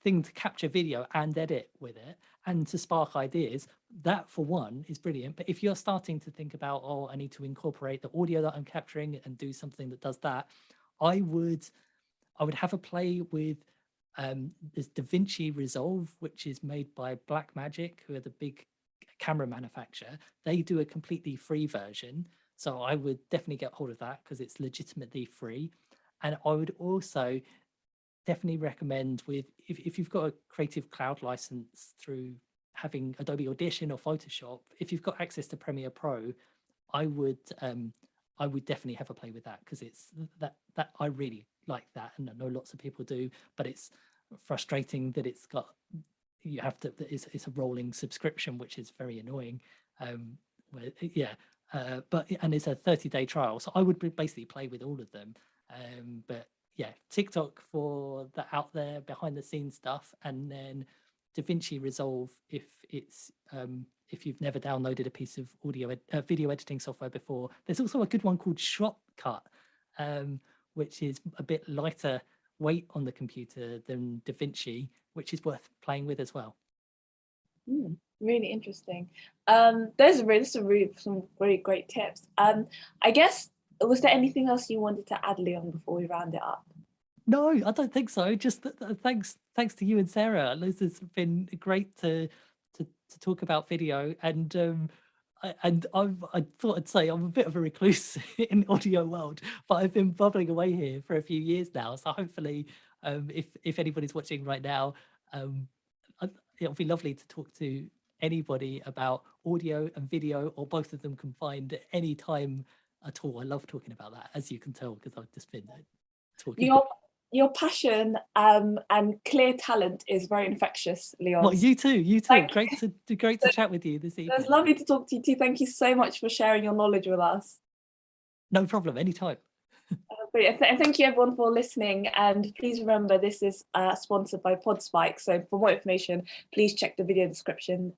thing to capture video and edit with it and to spark ideas. That for one is brilliant. But if you're starting to think about, oh, I need to incorporate the audio that I'm capturing and do something that does that, I would have a play with this DaVinci Resolve, which is made by Blackmagic, who are the big camera manufacturer. They do a completely free version, so I would definitely get hold of that because it's legitimately free. And I would also definitely recommend, with if you've got a Creative Cloud license through having Adobe Audition or Photoshop, if you've got access to Premiere Pro, I would definitely have a play with that, because it's that I really like that, and I know lots of people do, but it's frustrating that you have to, it's a rolling subscription, which is very annoying. But and it's a 30-day trial, so I would basically play with all of them. But yeah, TikTok for the out there behind the scenes stuff, and then DaVinci Resolve if it's if you've never downloaded a piece of video editing software before. There's also a good one called Shotcut, which is a bit lighter weight on the computer than DaVinci, which is worth playing with as well. Really interesting. Those are some really great tips. I guess, was there anything else you wanted to add, Leon, before we round it up? No, I don't think so. Just thanks to you and Sarah. This has been great to talk about video, and I thought I'd say I'm a bit of a recluse in the audio world, but I've been bubbling away here for a few years now. So hopefully, if anybody's watching right now, it'll be lovely to talk to anybody about audio and video, or both of them combined at any time at all. I love talking about that, as you can tell, because I've just been talking. Your passion and clear talent is very infectious, Leon. Well, you too. Great to chat with you this evening. It's lovely to talk to you too. Thank you so much for sharing your knowledge with us. No problem, anytime. Thank you everyone for listening, and please remember this is sponsored by Podspike, so for more information please check the video description